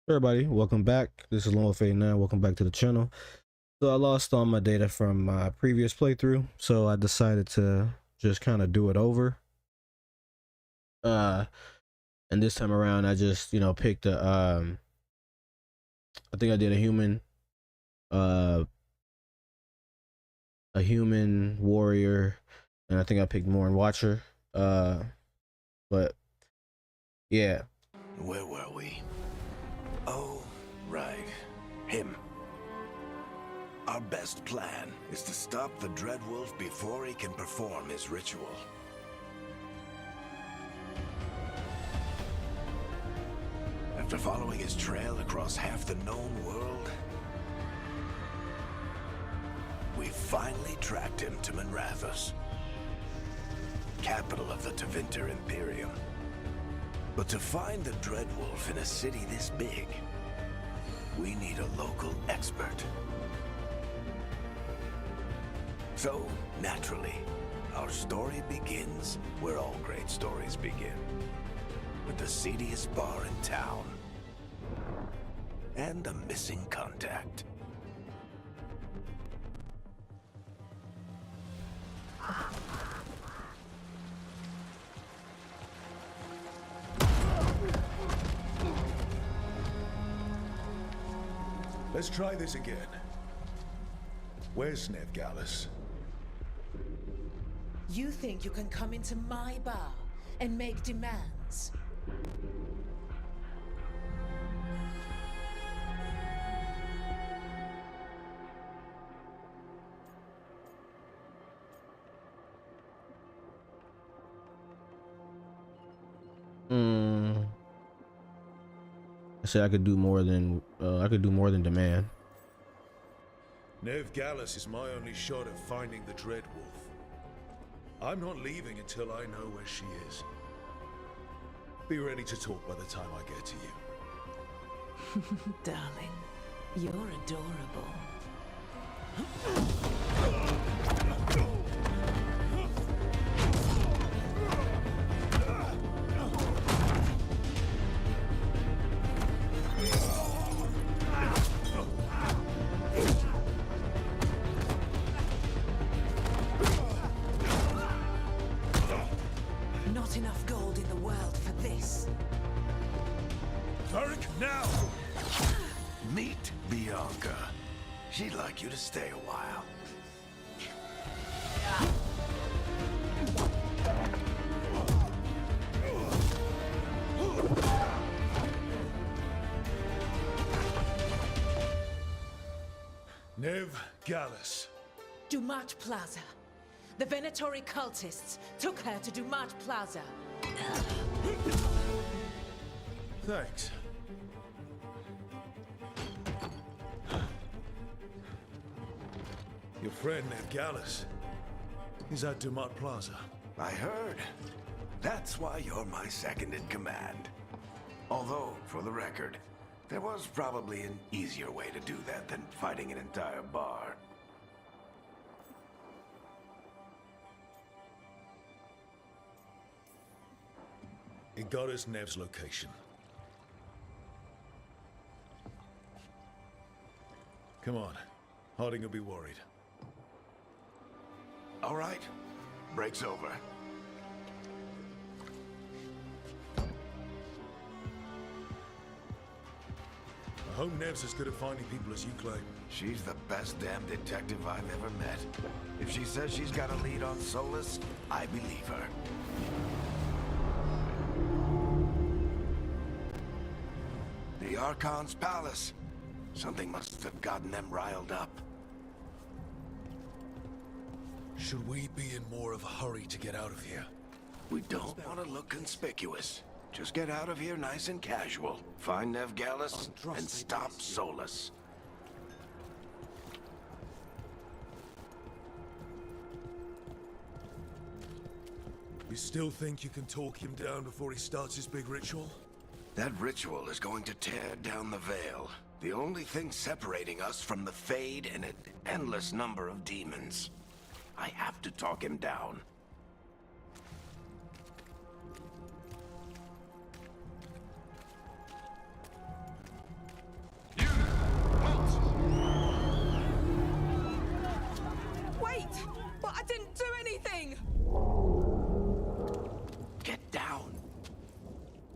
Everybody, welcome back. This is Lone 89. Welcome back to the channel. So I lost all my data from my previous playthrough, so I decided to just kind of do it over. Uh, and this time around, I just picked a I think I did uh, a human warrior, and I think I picked Mourn Watcher. But yeah. Where were we? Oh, right. Him. Our best plan is to stop the Dreadwolf before he can perform his ritual. After following his trail across half the known world, we finally tracked him to Manrathus, capital of the Tevinter Imperium. But to find the Dreadwolf in a city this big, we need a local expert. So, naturally, our story begins where all great stories begin. With the seediest bar in town. And a missing contact. Let's try this again. Where's Nevgalis? You think you can come into my bar and make demands? I said I could do more than demand. Nevgalis is my only shot at finding the Dreadwolf. I'm not leaving until I know where she is. Be ready to talk by the time I get to you. Darling, you're adorable. Not enough gold in the world for this. Varric, now! Meet Bianca. She'd like you to stay a while. Nevgalis. Dumat Plaza. The Venatori cultists took her to Dumat Plaza. Thanks. Your friend Nevgalis is at Dumat Plaza. I heard. That's why you're my second in command. Although, for the record, there was probably an easier way to do that than fighting an entire bar. It got us Nev's location. Come on. Harding will be worried. All right. Break's over. I hope Nev's as good at finding people as you claim. She's the best damn detective I've ever met. If she says she's got a lead on Solus, I believe her. The Archon's palace. Something must have gotten them riled up. Should we be in more of a hurry to get out of here? We don't want to look conspicuous. Just get out of here nice and casual. Find Nevgalis and stop Solus. You still think you can talk him down before he starts his big ritual? That ritual is going to tear down the veil. The only thing separating us from the Fade and an endless number of demons. I have to talk him down.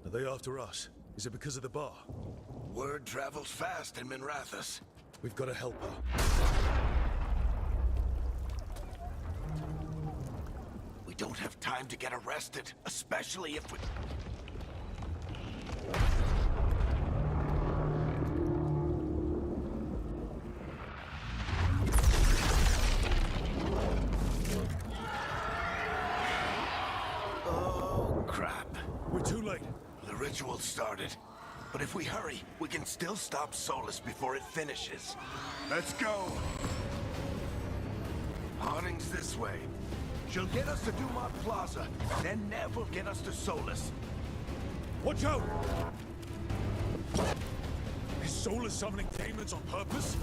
Are they after us? Is it because of the bar? Word travels fast in Minrathous. We've got to help her. We don't have time to get arrested, especially if we... Oh, crap. We're too late. The ritual started. But if we hurry, we can still stop Solus before it finishes. Let's go! Harding's this way. She'll get us to Dumont Plaza, then Nev will get us to Solus. Watch out! Is Solus summoning demons on purpose?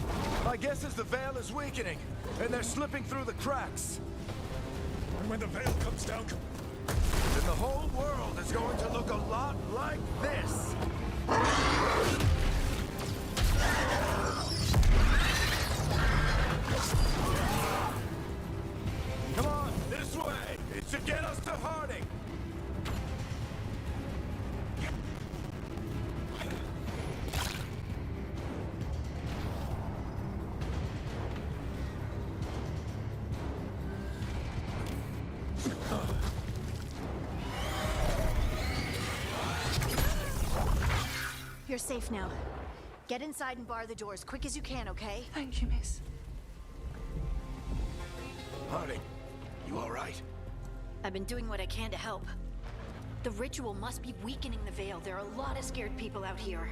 My guess is the Veil is weakening, and they're slipping through the cracks. And when the veil comes down... Then the whole world is going to look a lot like this. Come on, this way! It should get us to Harding! You're safe now. Get inside and bar the doors quick as you can, okay? Thank you, miss. Harding, you all right? I've been doing what I can to help. The ritual must be weakening the Veil. There are a lot of scared people out here.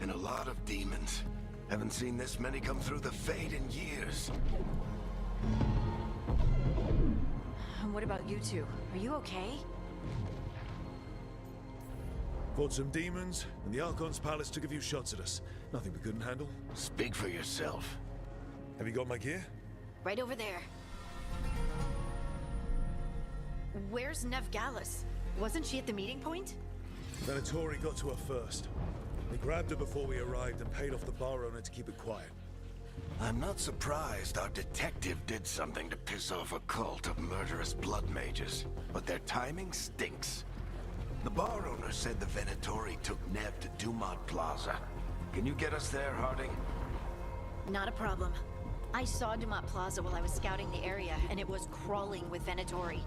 And a lot of demons. Haven't seen this many come through the Fade in years. And what about you two? Are you okay? Fought some demons, and the Archon's palace took a few shots at us. Nothing we couldn't handle. Speak for yourself. Have you got my gear? Right over there. Where's Nev Gallus? Wasn't she at the meeting point? Venatori got to her first. They grabbed her before we arrived and paid off the bar owner to keep it quiet. I'm not surprised our detective did something to piss off a cult of murderous blood mages, but their timing stinks. The bar owner said the Venatori took Nev to Dumont Plaza. Can you get us there, Harding? Not a problem. I saw Dumont Plaza while I was scouting the area, and it was crawling with Venatori.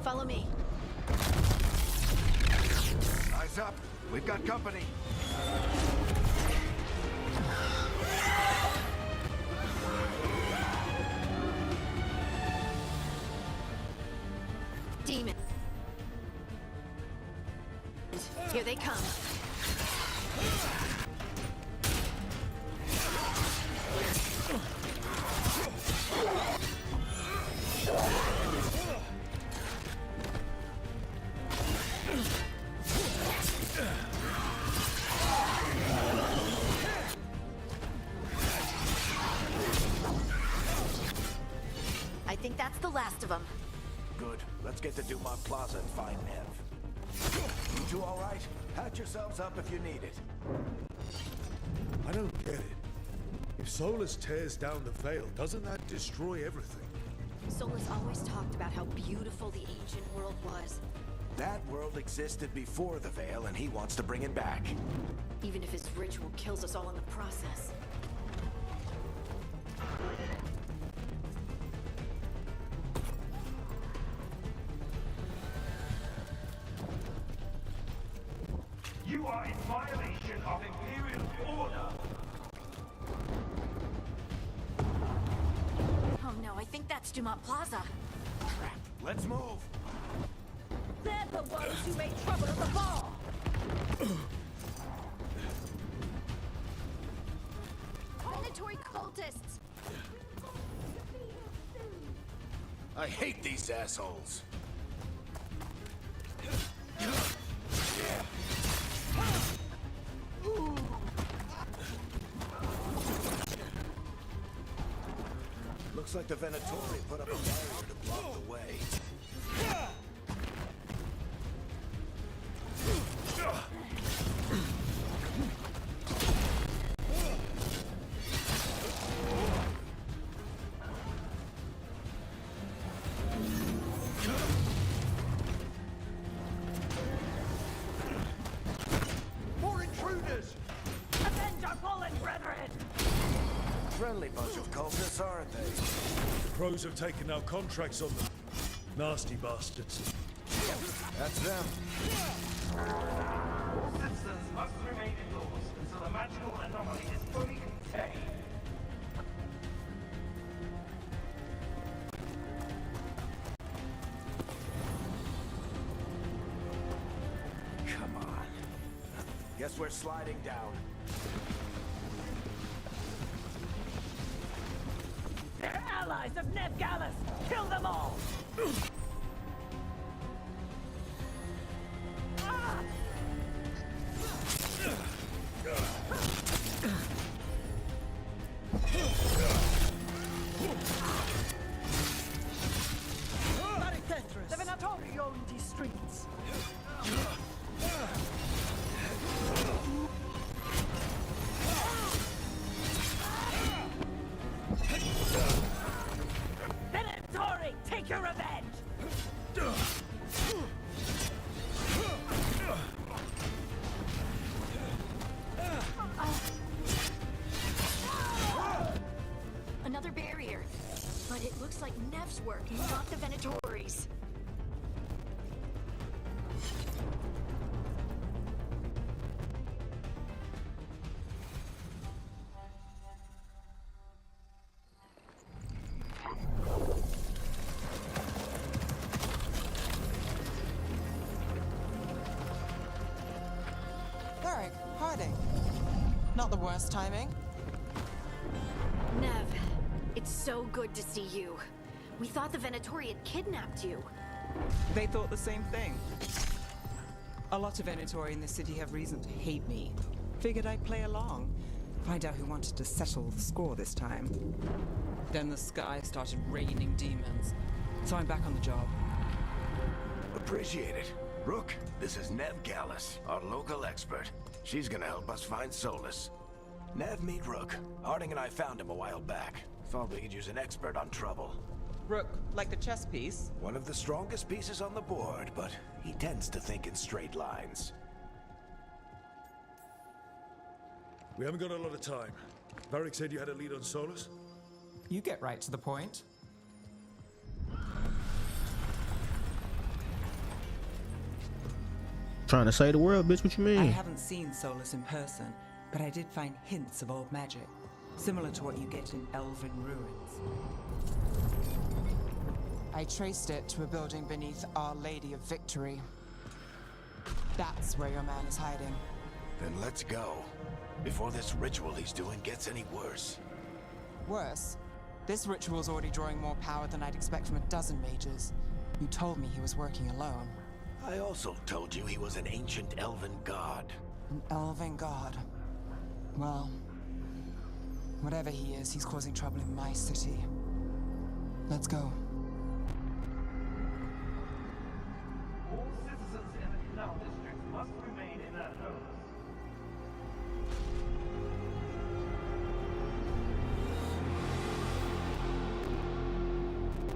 Follow me. Eyes up. We've got company. Demon. Here they come. I think that's the last of them. Good. Let's get to Dumont Plaza and find Nev. You two all right? Patch yourselves up if you need it. I don't get it. If Solus tears down the Veil, doesn't that destroy everything? Solus always talked about how beautiful the ancient world was. That world existed before the Veil, and he wants to bring it back. Even if his ritual kills us all in the process. You are in violation of Imperial order. Oh no, I think that's Dumont Plaza. Crap. Let's move. They're the ones who made trouble at the bar! Venatori cultists! I hate these assholes. Looks like the Venatori put up a barrier to block the way. friendly bunch of cultists, aren't they? The crows have taken our contracts on them. Nasty bastards. That's them. All citizens must remain indoors until the magical anomaly is fully contained. Come on. Guess we're sliding down. They're allies of Ned Gallus! Kill them all! The Venatori own these streets. Venatori, take your revenge! Another barrier. But it looks like Nev's work, not the Venatori's. Varric, Harding. Not the worst timing. Nev, it's so good to see you. We thought the Venatori had kidnapped you. They thought the same thing. A lot of Venatori in the city have reason to hate me. Figured I'd play along. Find out who wanted to settle the score this time. Then the sky started raining demons. So I'm back on the job. Appreciate it. Rook, this is Nev Gallus, our local expert. She's gonna help us find Solus. Nev, meet Rook. Harding and I found him a while back. Thought we could use an expert on trouble. Rook, like the chess piece? One of the strongest pieces on the board, but he tends to think in straight lines. We haven't got a lot of time. Varric said you had a lead on Solus? You get right to the point. Trying to save the world, bitch. What you mean? I haven't seen Solus in person, but I did find hints of old magic, similar to what you get in Elven ruins. I traced it to a building beneath Our Lady of Victory. That's where your man is hiding. Then let's go. Before this ritual he's doing gets any worse. Worse, this ritual's already drawing more power than I'd expect from a dozen mages. You told me he was working alone. I also told you he was an ancient elven god. An elven god. Well, whatever he is, he's causing trouble in my city. Let's go. All citizens in the Canal District must remain in their homes.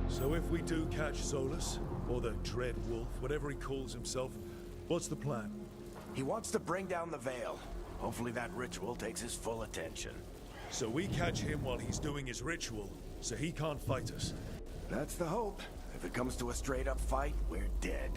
So if we do catch Solus, or the Dread Wolf, whatever he calls himself, what's the plan? He wants to bring down the Veil. Hopefully that ritual takes his full attention. So we catch him while he's doing his ritual, so he can't fight us. That's the hope. If it comes to a straight-up fight, we're dead.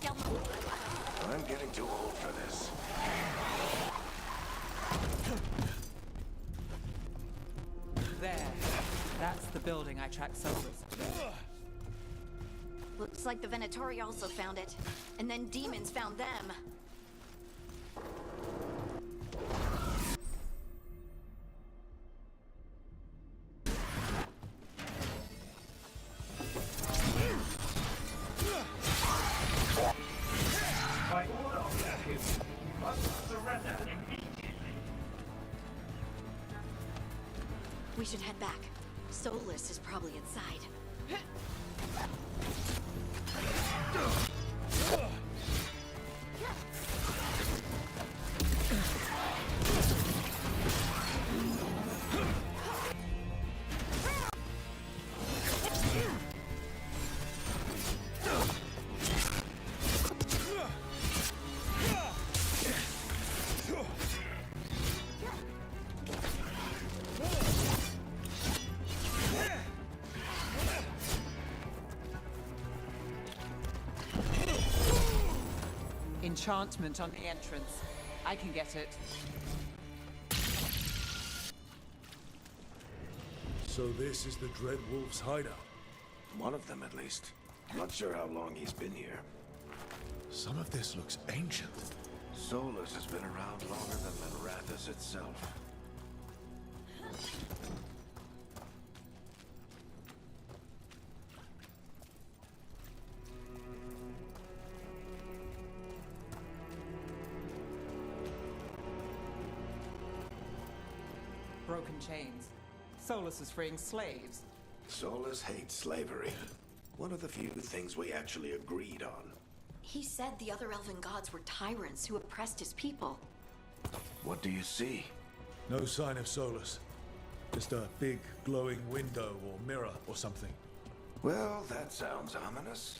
Down the... I'm getting too old for this. There. That's the building I tracked Solus to. Looks like the Venatori also found it. And then demons found them. By order of the King, you must surrender immediately. We should head back. Solus is probably inside. Enchantment on the entrance. I can get it. So this is the Dread Wolf's hideout. One of them, at least. Not sure how long he's been here. Some of this looks ancient. Solus has been around longer than Minrathous itself. Broken chains. Solus is freeing slaves. Solus hates slavery. One of the few things we actually agreed on. He said the other elven gods were tyrants who oppressed his people. What do you see? No sign of Solus. Just a big glowing window or mirror or something. Well, that sounds ominous.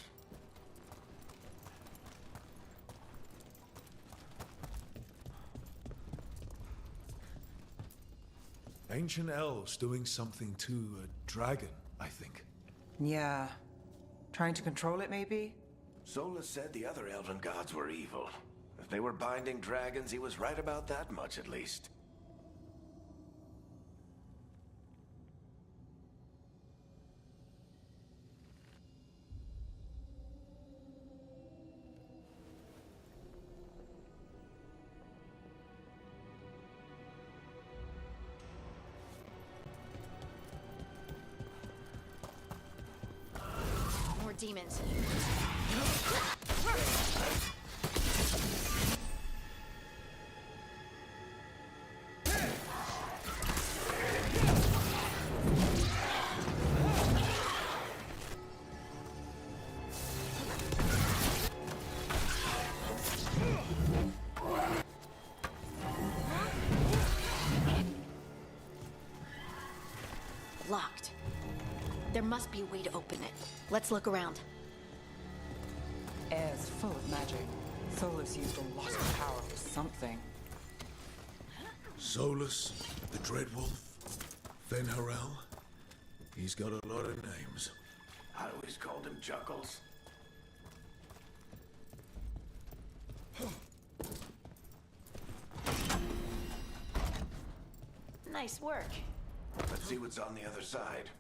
Ancient elves doing something to a dragon, I think. Yeah. Trying to control it, maybe? Solus said the other elven gods were evil. If they were binding dragons, he was right about that much, at least. More demons. Locked. There must be a way to open it. Let's look around. Air's full of magic. Solus used a lot of power for something. Solus, the Dread Wolf, Venharel. He's got a lot of names. I always called him Juggles. Nice work. Let's see what's on the other side.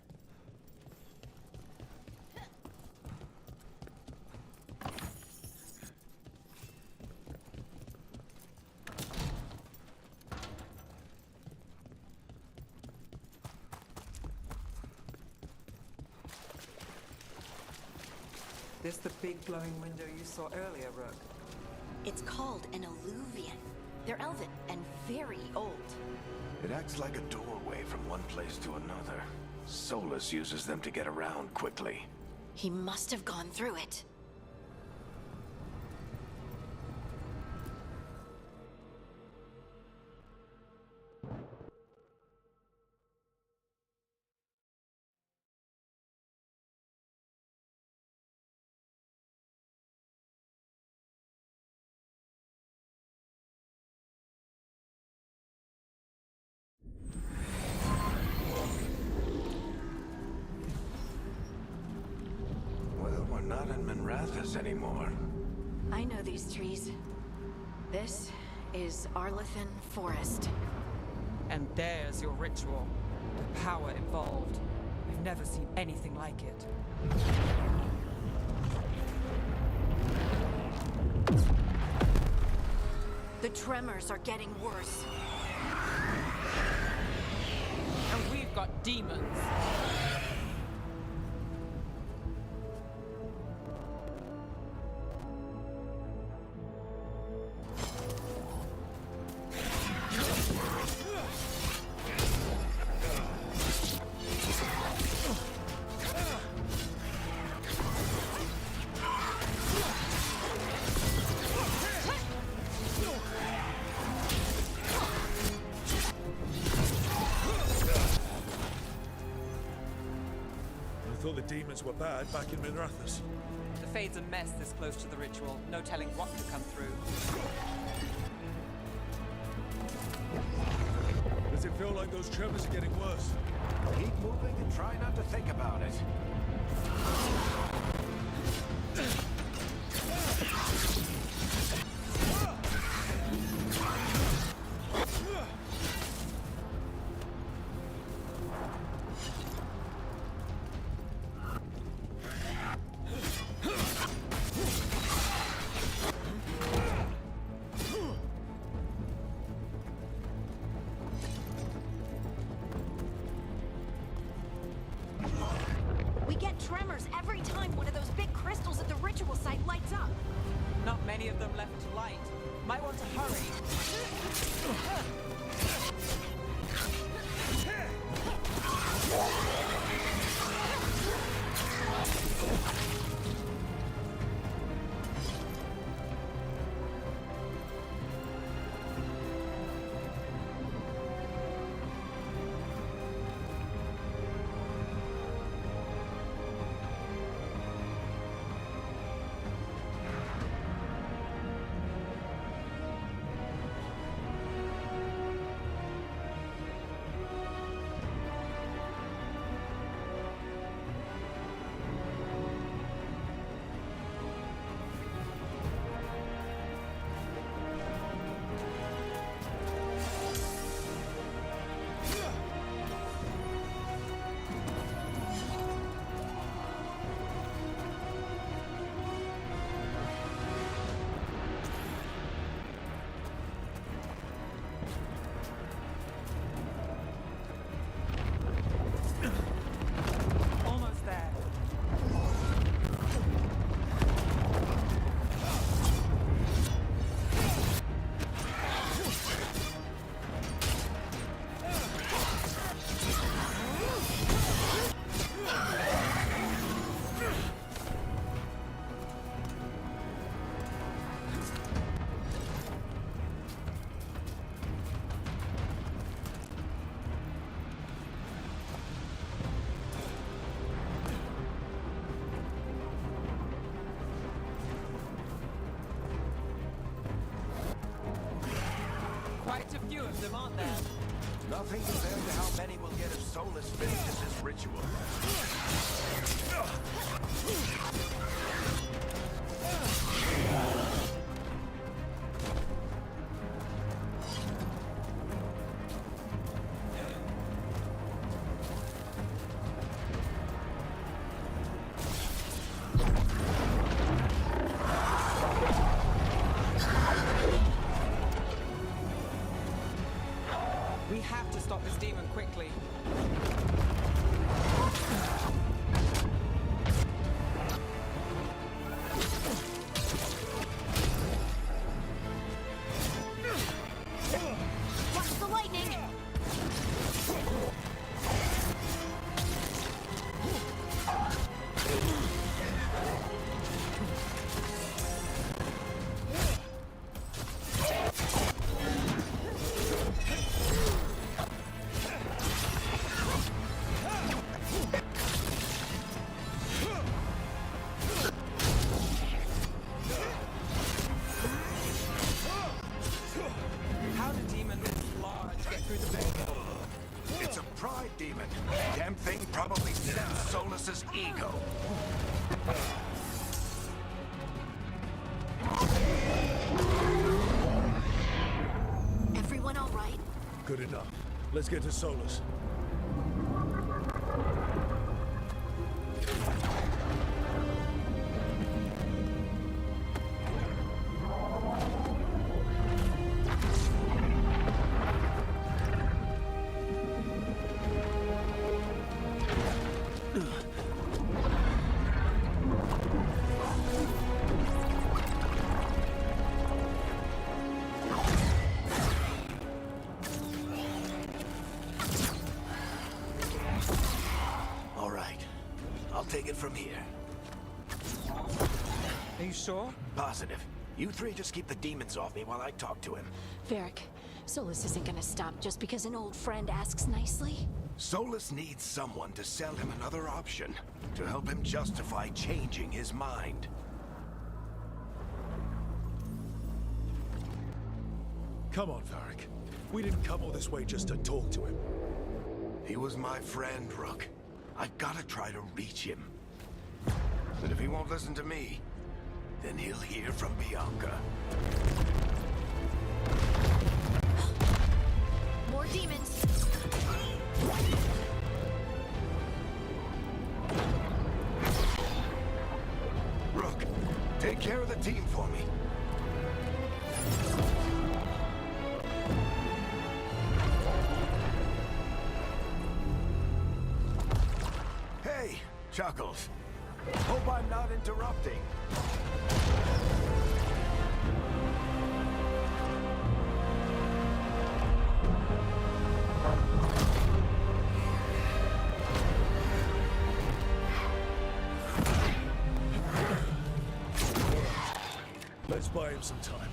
This the big glowing window you saw earlier, Rook? It's called an alluvian. They're elven and very old. It acts like a doorway from one place to another. Solus uses them to get around quickly. He must have gone through it. Well, we're not in Minrathous anymore. I know these trees. This is Arlethan Forest. And there's your ritual. The power involved. I've never seen anything like it. The tremors are getting worse. And we've got demons. I thought the demons were bad back in Minrathous. The Fade's a mess this close to the ritual. No telling what could come through. Does it feel like those tremors are getting worse? Keep moving and try not to think about it. We get tremors every time one of those big crystals at the ritual site lights up. Not many of them left to light. Might want to hurry. Almost there. Quite a few of them, aren't there? Nothing compared to how many we'll get if Solus finishes his ritual. We have to stop this demon quickly. Watch the lightning! How do demons this large get through the barrier? It's a pride demon. Damn thing probably stems Solus's ego. Good enough. Let's get to Solus. All right. I'll take it from here. Are you sure? Positive. You three just keep the demons off me while I talk to him. Varric, Solus isn't gonna stop just because an old friend asks nicely. Solus needs someone to sell him another option, to help him justify changing his mind. Come on, Varric. We didn't come all this way just to talk to him. He was my friend, Rook. I gotta try to reach him. But if he won't listen to me, then he'll hear from Bianca. More demons! Rook, take care of the team for me. Hey, Chuckles. Hope I'm not interrupting. Let's buy him some time.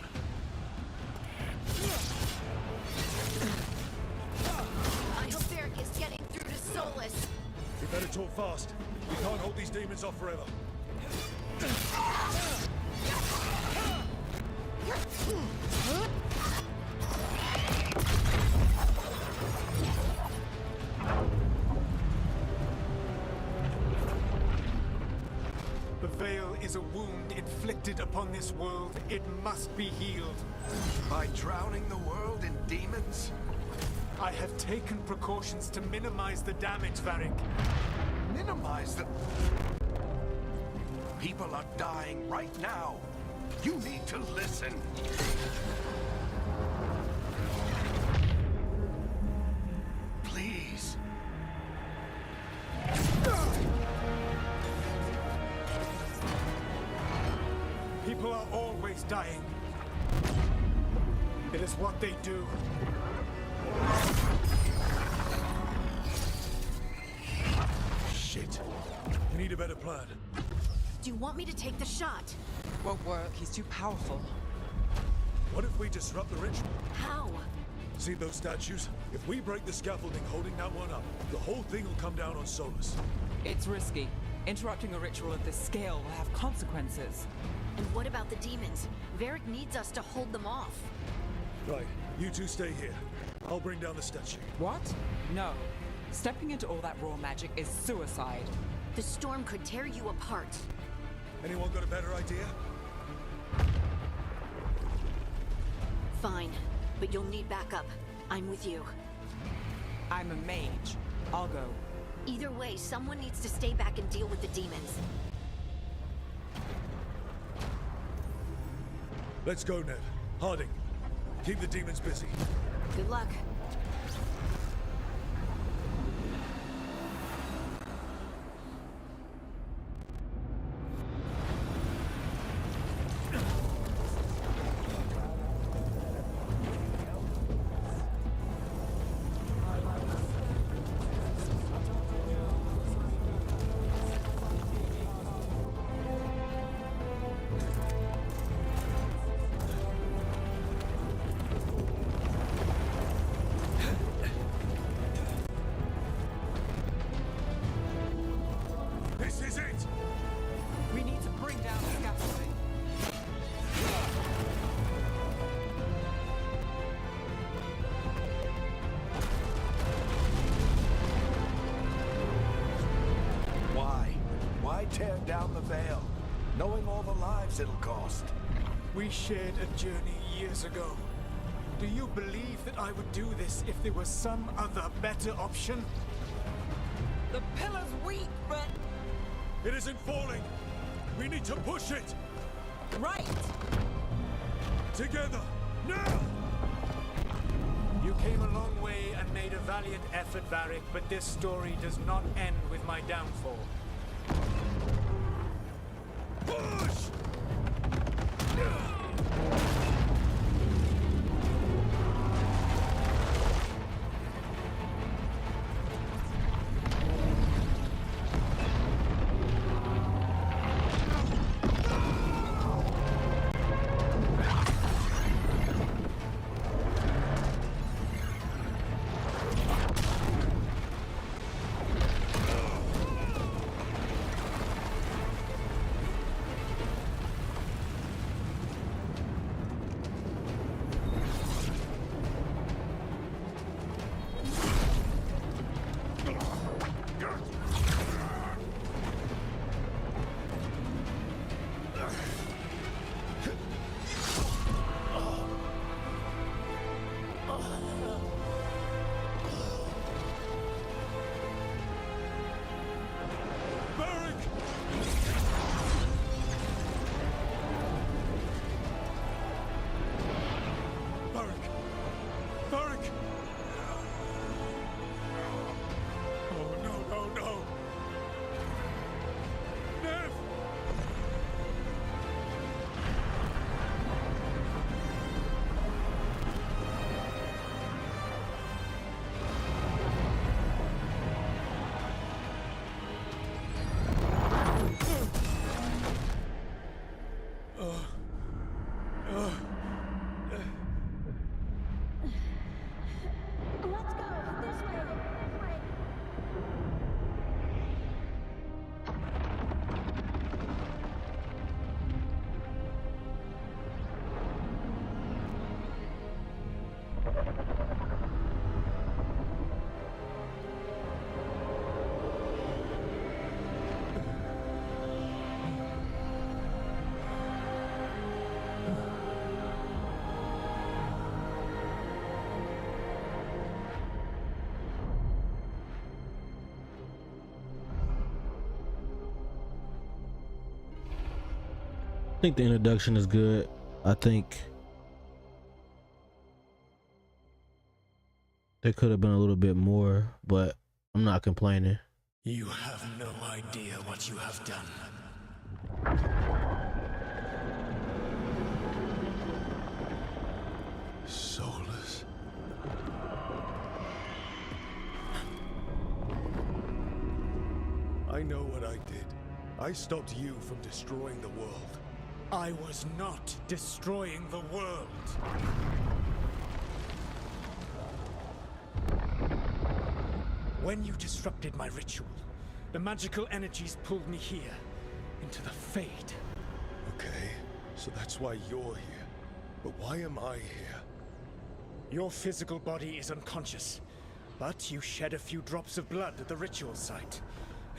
I hope Varric is getting through to Solus. We better talk fast. We can't hold these demons off forever. The Veil is a wound inflicted upon this world. It must be healed. By drowning the world in demons? I have taken precautions to minimize the damage, Varric. Minimize the... People are dying right now. You need to listen. Please. People are always dying. It is what they do. Shit. You need a better plan. Do you want me to take the shot? Won't work. He's too powerful. What if we disrupt the ritual? How? See those statues? If we break the scaffolding holding that one up, the whole thing will come down on Solus. It's risky. Interrupting a ritual of this scale will have consequences. And what about the demons? Varric needs us to hold them off. Right, you two stay here. I'll bring down the statue. What? No. Stepping into all that raw magic is suicide. The storm could tear you apart. Anyone got a better idea? Fine, but you'll need backup. I'm with you. I'm a mage. I'll go. Either way, someone needs to stay back and deal with the demons. Let's go, Ned. Harding, keep the demons busy. Good luck. This is it! We need to bring down the scaffolding. Why? Why tear down the veil? Knowing all the lives it'll cost. We shared a journey years ago. Do you believe that I would do this if there was some other better option? The pillar's weak, but... It isn't falling! We need to push it! Right! Together! Now! You came a long way and made a valiant effort, Varric, but this story does not end with my downfall. Push! I think the introduction is good. I think there could have been a little bit more, but I'm not complaining. You have no idea what you have done. Soulless. I know what I did. I stopped you from destroying the world. I was not destroying the world. When you disrupted my ritual, the magical energies pulled me here, into the Fade. Okay, so that's why you're here. But why am I here? Your physical body is unconscious, but you shed a few drops of blood at the ritual site.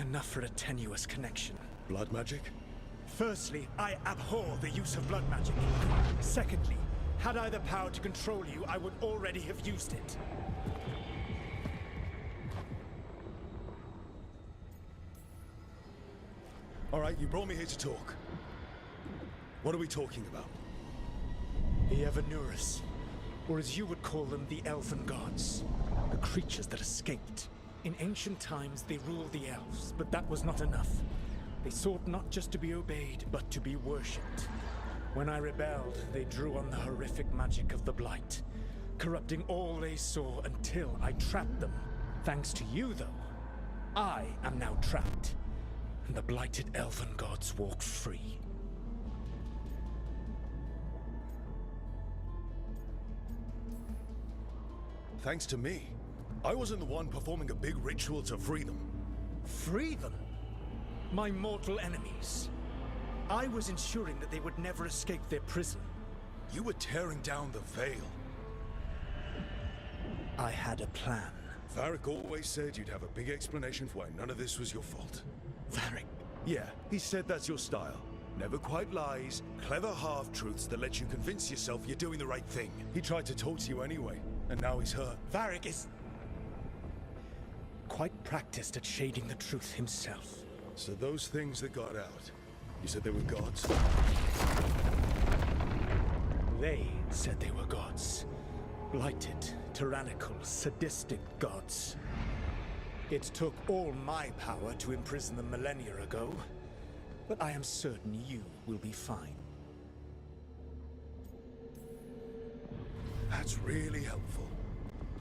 Enough for a tenuous connection. Blood magic? Firstly, I abhor the use of blood magic. Secondly, had I the power to control you, I would already have used it. All right, you brought me here to talk. What are we talking about? The Evanurus, or as you would call them, the Elven Gods. The creatures that escaped. In ancient times, they ruled the elves, but that was not enough. They sought not just to be obeyed, but to be worshipped. When I rebelled, they drew on the horrific magic of the Blight, corrupting all they saw until I trapped them. Thanks to you, though, I am now trapped, and the blighted Elven Gods walk free. Thanks to me. I wasn't the one performing a big ritual to free them. Free them? My mortal enemies. I was ensuring that they would never escape their prison. You were tearing down the Veil. I had a plan. Varric always said you'd have a big explanation for why none of this was your fault. Varric? Yeah, he said that's your style. Never quite lies, clever half-truths that let you convince yourself you're doing the right thing. He tried to talk to you anyway, and now he's hurt. Varric is quite practiced at shading the truth himself. So those things that got out, you said they were gods? They said they were gods. Blighted, tyrannical, sadistic gods. It took all my power to imprison them millennia ago, but I am certain you will be fine. That's really helpful.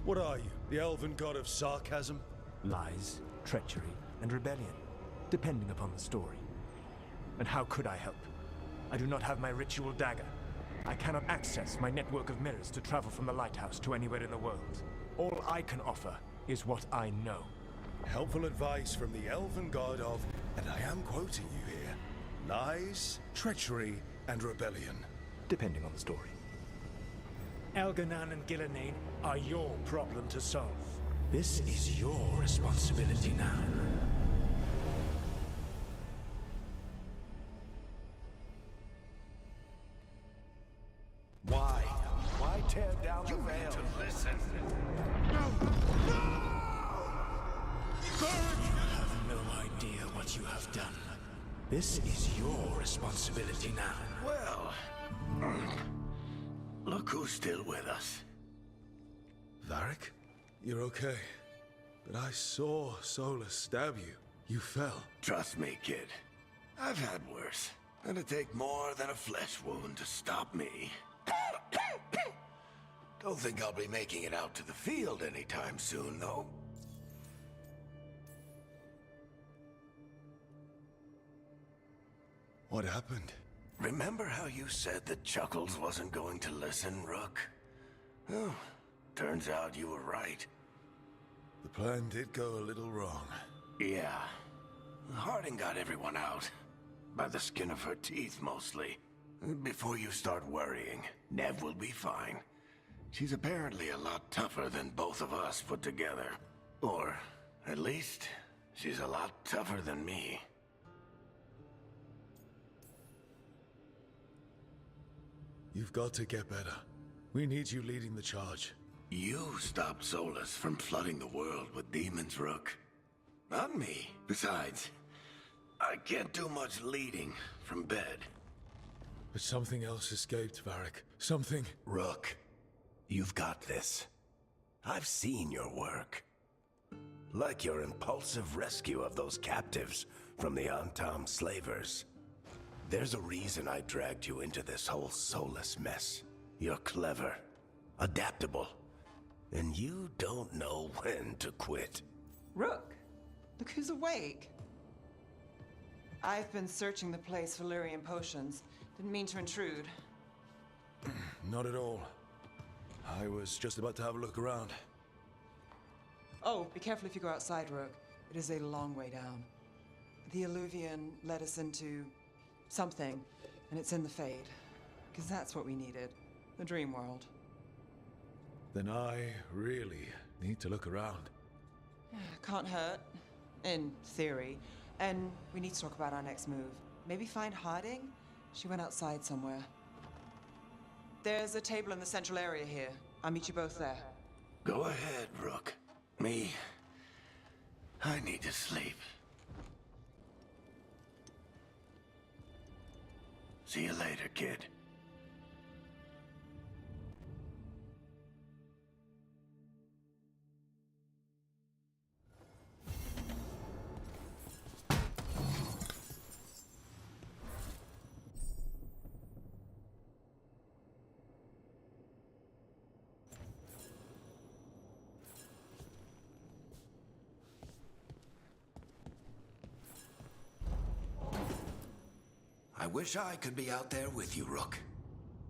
What are you, the elven god of sarcasm? Lies, treachery, and rebellion, depending upon the story. And how could I help? I do not have my ritual dagger. I cannot access my network of mirrors to travel from the lighthouse to anywhere in the world. All I can offer is what I know. Helpful advice from the elven god of, and I am quoting you here, lies, treachery, and rebellion. Depending on the story. Elganan and Gillenane are your problem to solve. This is your responsibility now. Why? Why tear down the veil? To listen. You have no idea what you have done. This is your responsibility now. Well, look who's still with us. Varric? You're okay. But I saw Solus stab you. You fell. Trust me, kid. I've had worse. It'd take more than a flesh wound to stop me. Don't think I'll be making it out to the field anytime soon, though. What happened? Remember how you said that Chuckles wasn't going to listen, Rook? Oh, turns out you were right. The plan did go a little wrong. Yeah. Harding got everyone out. By the skin of her teeth, mostly. Before you start worrying, Nev will be fine. She's apparently a lot tougher than both of us put together. Or, at least, she's a lot tougher than me. You've got to get better. We need you leading the charge. You stopped Solus from flooding the world with demons, Rook. Not me. Besides, I can't do much leading from bed. But something else escaped, Varric. Something... Rook, you've got this. I've seen your work. Like your impulsive rescue of those captives from the Antam slavers. There's a reason I dragged you into this whole Solus mess. You're clever, adaptable, and you don't know when to quit. Rook, look who's awake. I've been searching the place for Lyrian potions. Didn't mean to intrude. Not at all. I was just about to have a look around. Oh, be careful if you go outside, Rook. It is a long way down. The Alluvian led us into something, and it's in the Fade. Because that's what we needed. The dream world. Then I really need to look around. Can't hurt. In theory. And we need to talk about our next move. Maybe find Harding? She went outside somewhere. There's a table in the central area here. I'll meet you both there. Go ahead, Rook. Me, I need to sleep. See you later, kid. I wish I could be out there with you, Rook.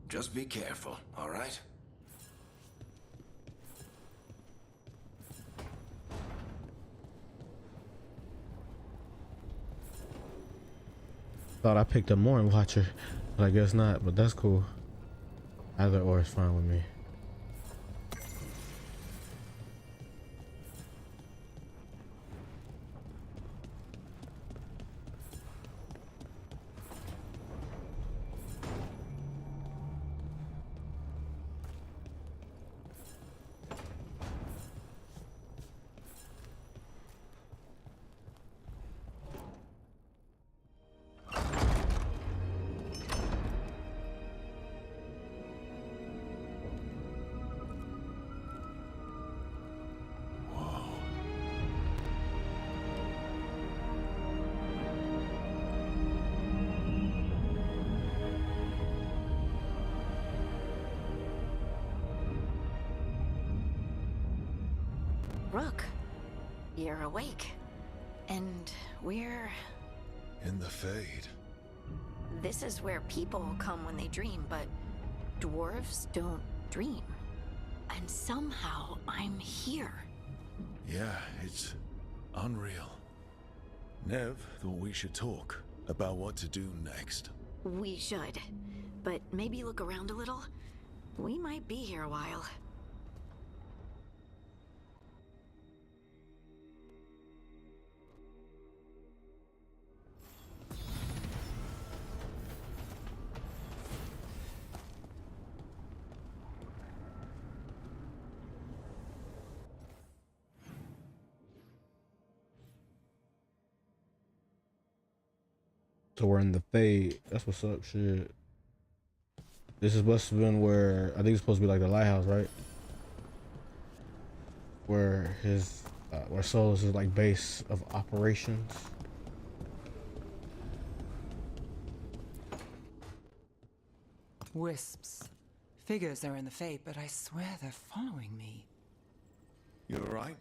Just be careful, all right? Thought I picked a Morn Watcher, but I guess not, but that's cool. Either or is fine with me. Rook, you're awake. And we're... In the Fade. This is where people come when they dream, but dwarves don't dream. And somehow I'm here. Yeah, it's unreal. Nev thought we should talk about what to do next. We should. But maybe look around a little. We might be here a while. So we're in the Fade. That's what's up, shit. This is must have been where I think it's supposed to be like the lighthouse, right? Where his where Solus is like base of operations. Wisps. Figures are in the Fade, but I swear they're following me. You alright?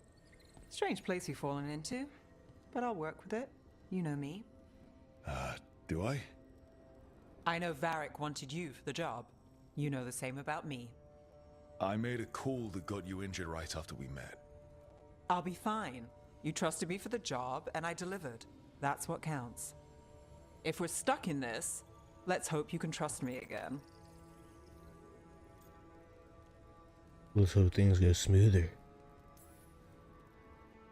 Strange place you've fallen into, but I'll work with it. You know me. Do I? I know Varric wanted you for the job. You know the same about me. I made a call that got you injured right after we met. I'll be fine. You trusted me for the job, and I delivered. That's what counts. If we're stuck in this, let's hope you can trust me again. Let's hope things get smoother.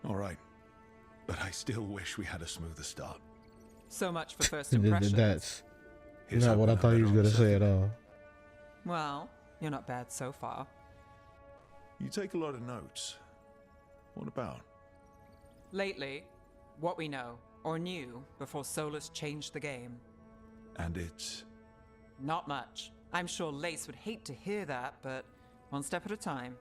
Alright. But I still wish we had a smoother start. So much for first impressions. That's Here's not what I hoping thought he was better gonna on say at Saturday. all. Well, you're not bad so far. You take a lot of notes. What about? Lately, what we know, or knew, before Solus changed the game. And it's... Not much. I'm sure Lace would hate to hear that, but one step at a time.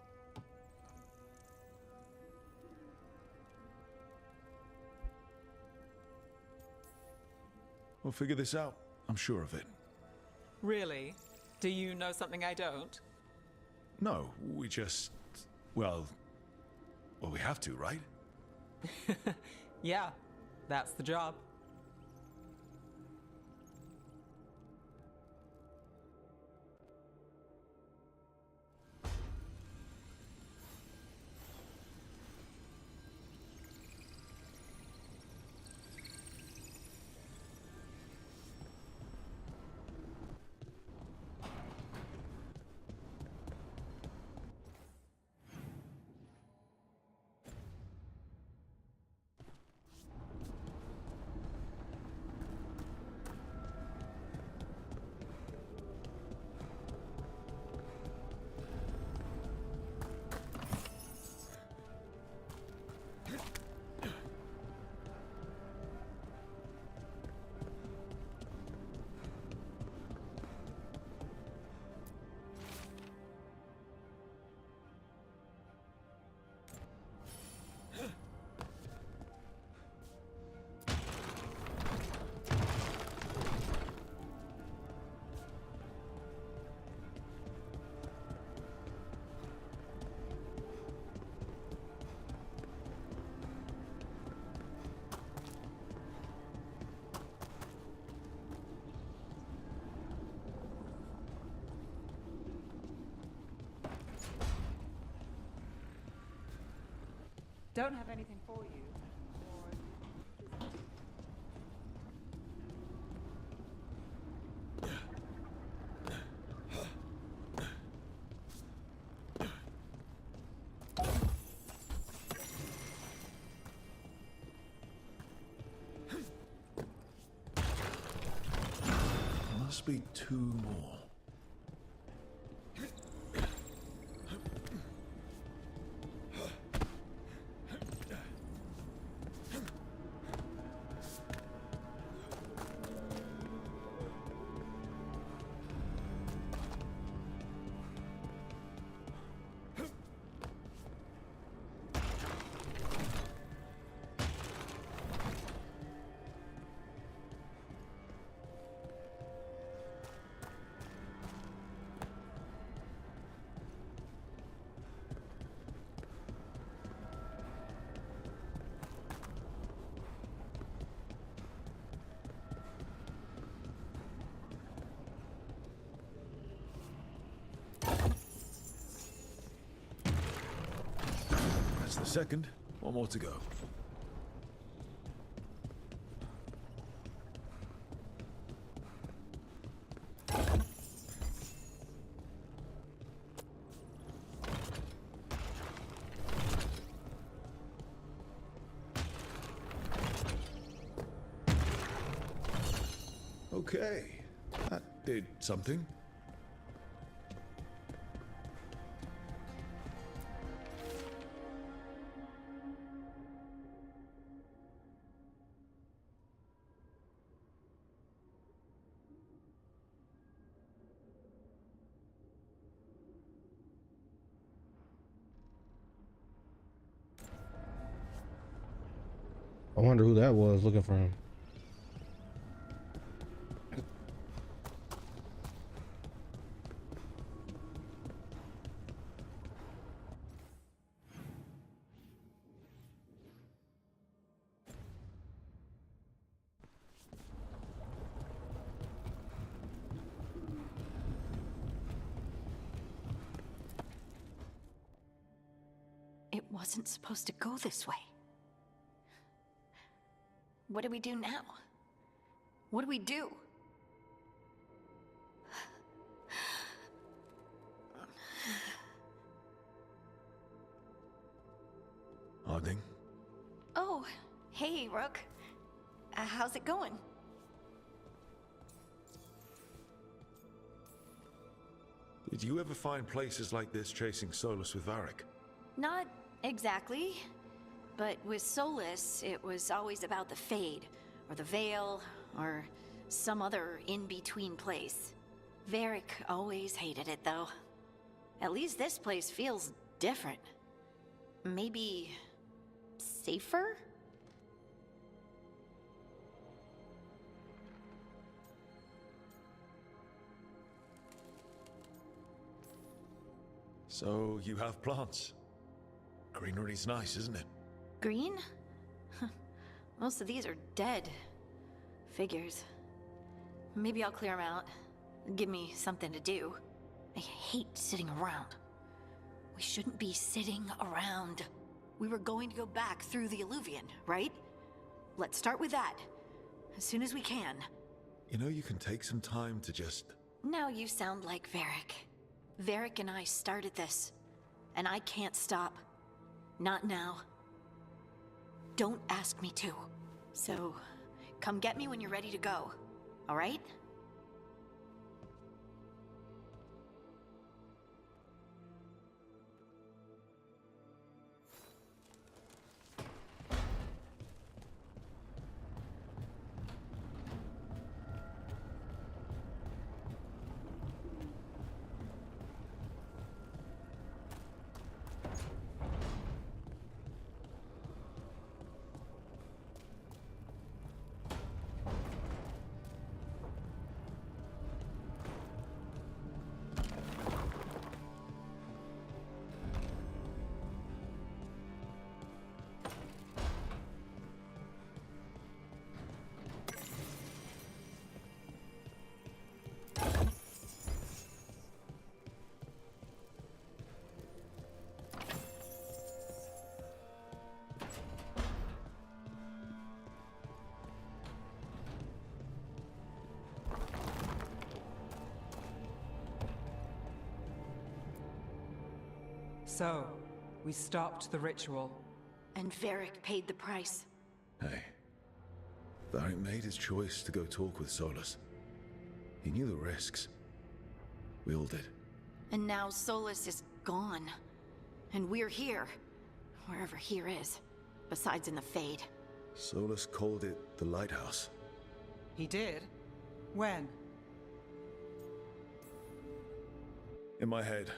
We'll figure this out. I'm sure of it. Really? Do you know something I don't? No, we just... Well, we have to, right? Yeah, that's the job. Don't have anything for you. Must be two more. second. One more to go. Okay, that did something. I wonder who that was looking for him. It wasn't supposed to go this way. What do we do now? What do we do? Harding? Oh, hey, Rook. How's it going? Did you ever find places like this chasing Solus with Varric? Not exactly. But with Solus, it was always about the Fade, or the Veil, or some other in-between place. Varric always hated it, though. At least this place feels different. Maybe safer? So you have plants. Greenery's nice, isn't it? Green? Most of these are dead. Figures. Maybe I'll clear them out. Give me something to do. I hate sitting around. We shouldn't be sitting around. We were going to go back through the Alluvion, right? Let's start with that. As soon as we can. You know, you can take some time to just... Now you sound like Varric. Varric and I started this. And I can't stop. Not now. Don't ask me to. So, come get me when you're ready to go. All right? So, we stopped the ritual. And Varric paid the price. Hey. Varric made his choice to go talk with Solus. He knew the risks. We all did. And now Solus is gone. And we're here. Wherever here is. Besides in the Fade. Solus called it the Lighthouse. He did? When? In my head,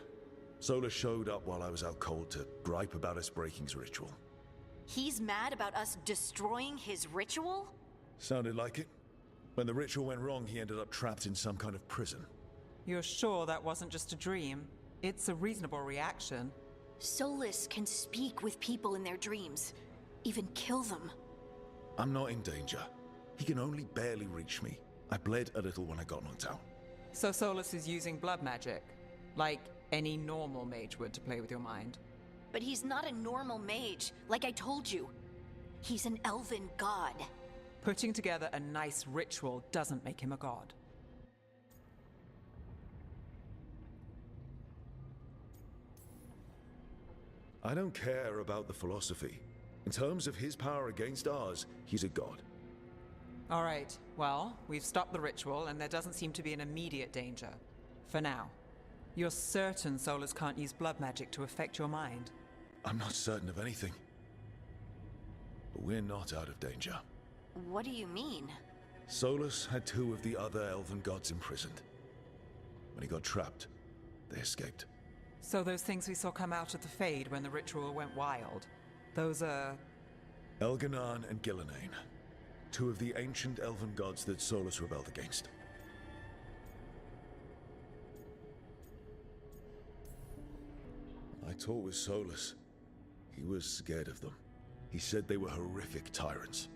Solus showed up while I was out cold to gripe about us breaking his ritual. He's mad about us destroying his ritual? Sounded like it. When the ritual went wrong, he ended up trapped in some kind of prison. You're sure that wasn't just a dream? It's a reasonable reaction. Solus can speak with people in their dreams. Even kill them. I'm not in danger. He can only barely reach me. I bled a little when I got knocked out. So Solus is using blood magic? Like any normal mage would to play with your mind? But he's not a normal mage, like I told you. He's an elven god. Putting together a nice ritual doesn't make him a god. I don't care about the philosophy. In terms of his power against ours, he's a god. All right, well, we've stopped the ritual and there doesn't seem to be an immediate danger. For now. You're certain Solus can't use blood magic to affect your mind? I'm not certain of anything. But we're not out of danger. What do you mean? Solus had 2 of the other elven gods imprisoned. When he got trapped, they escaped. So those things we saw come out of the Fade when the ritual went wild, those are... Elganan and Gillenane. 2 of the ancient elven gods that Solus rebelled against. I talked with Solus. He was scared of them. He said they were horrific tyrants.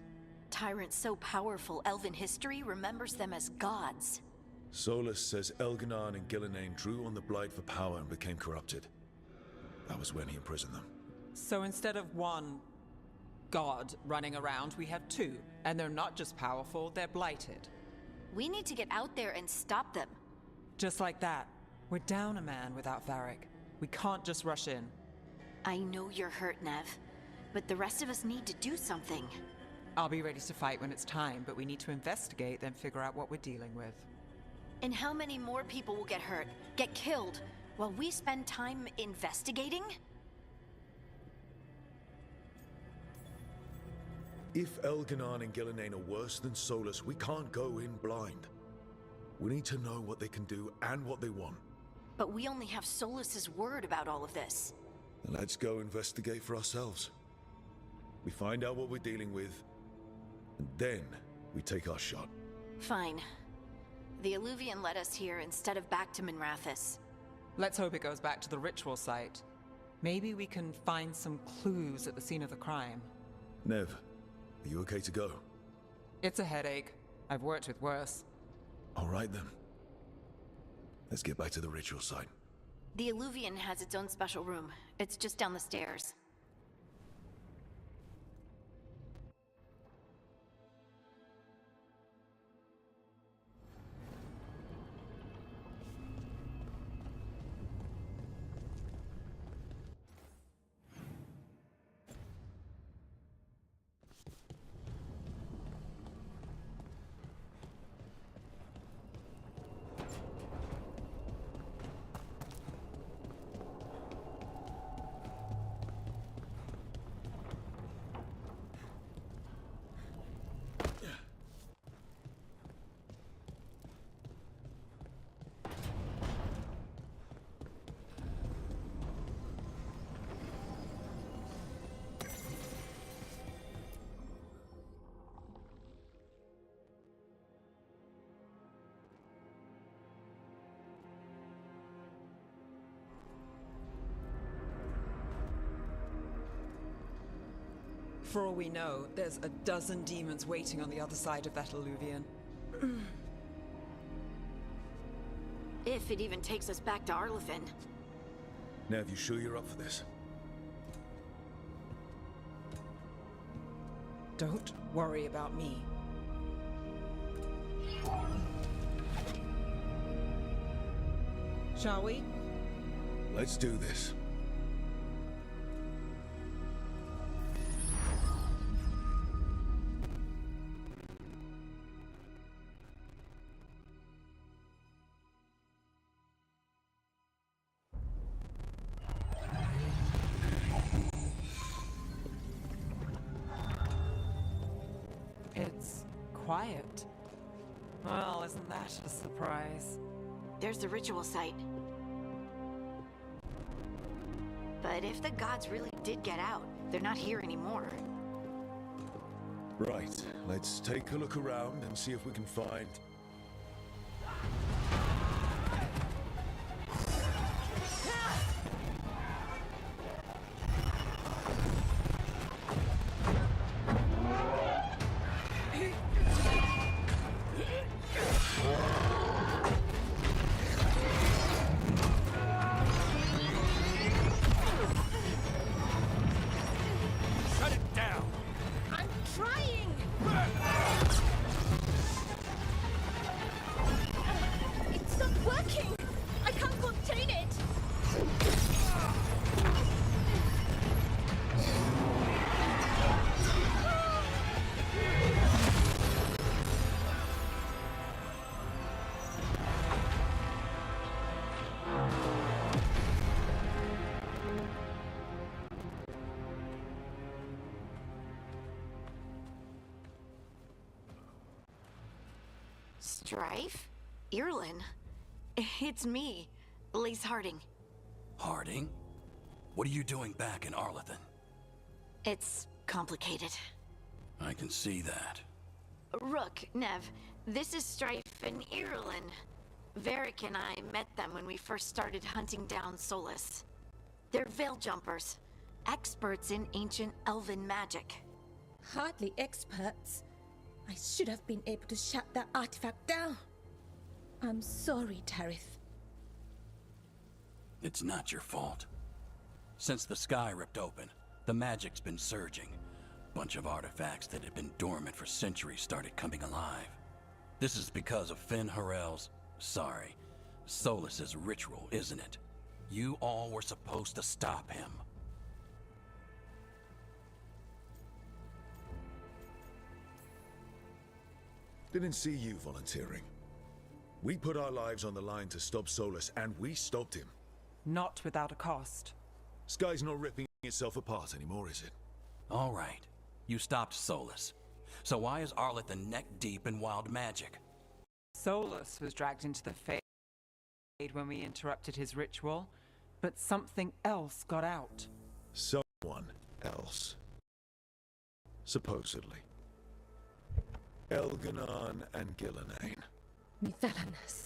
Tyrants so powerful, elven history remembers them as gods. Solus says Elganan and Gillenane drew on the Blight for power and became corrupted. That was when he imprisoned them. So instead of 1 god running around, we have 2. And they're not just powerful, they're blighted. We need to get out there and stop them. Just like that. We're down a man without Varric. We can't just rush in. I know you're hurt, Nev, but the rest of us need to do something. I'll be ready to fight when it's time, but we need to investigate, then figure out what we're dealing with. And how many more people will get hurt, get killed, while we spend time investigating? If Elganan and Gillenane are worse than Solus, we can't go in blind. We need to know what they can do and what they want. But we only have Solus's word about all of this. Let's go investigate for ourselves. We find out what we're dealing with, and then we take our shot. Fine. The Illuvian led us here instead of back to Minrathous. Let's hope it goes back to the ritual site. Maybe we can find some clues at the scene of the crime. Nev, are you okay to go? It's a headache. I've worked with worse. All right then. Let's get back to the ritual site. The Illuvian has its own special room. It's just down the stairs. For all we know, there's a dozen demons waiting on the other side of that Illuvian. If it even takes us back to Arlefin. Nev, you sure you're up for this? Don't worry about me. Shall we? Let's do this. It's quiet. Well, isn't that a surprise? There's the ritual site. But if the gods really did get out, they're not here anymore. Right, let's take a look around and see if we can find... Strife? Irlin? It's me, Lace Harding. Harding? What are you doing back in Arlethan? It's complicated. I can see that. Rook, Nev, this is Strife and Irlin. Varric and I met them when we first started hunting down Solus. They're veil jumpers, experts in ancient elven magic. Hardly experts. I should have been able to shut that artifact down. I'm sorry, Tarith. It's not your fault. Since the sky ripped open, the magic's been surging. Bunch of artifacts that had been dormant for centuries started coming alive. This is because of Finn Solus's ritual, isn't it? You all were supposed to stop him. Didn't see you volunteering. We put our lives on the line to stop Solus, and we stopped him. Not without a cost. Sky's not ripping itself apart anymore, is it? All right. You stopped Solus. So why is Arlethan neck deep in wild magic? Solus was dragged into the Fade when we interrupted his ritual, but something else got out. Someone else. Supposedly. Elganon and Gillenane. Mithalanus.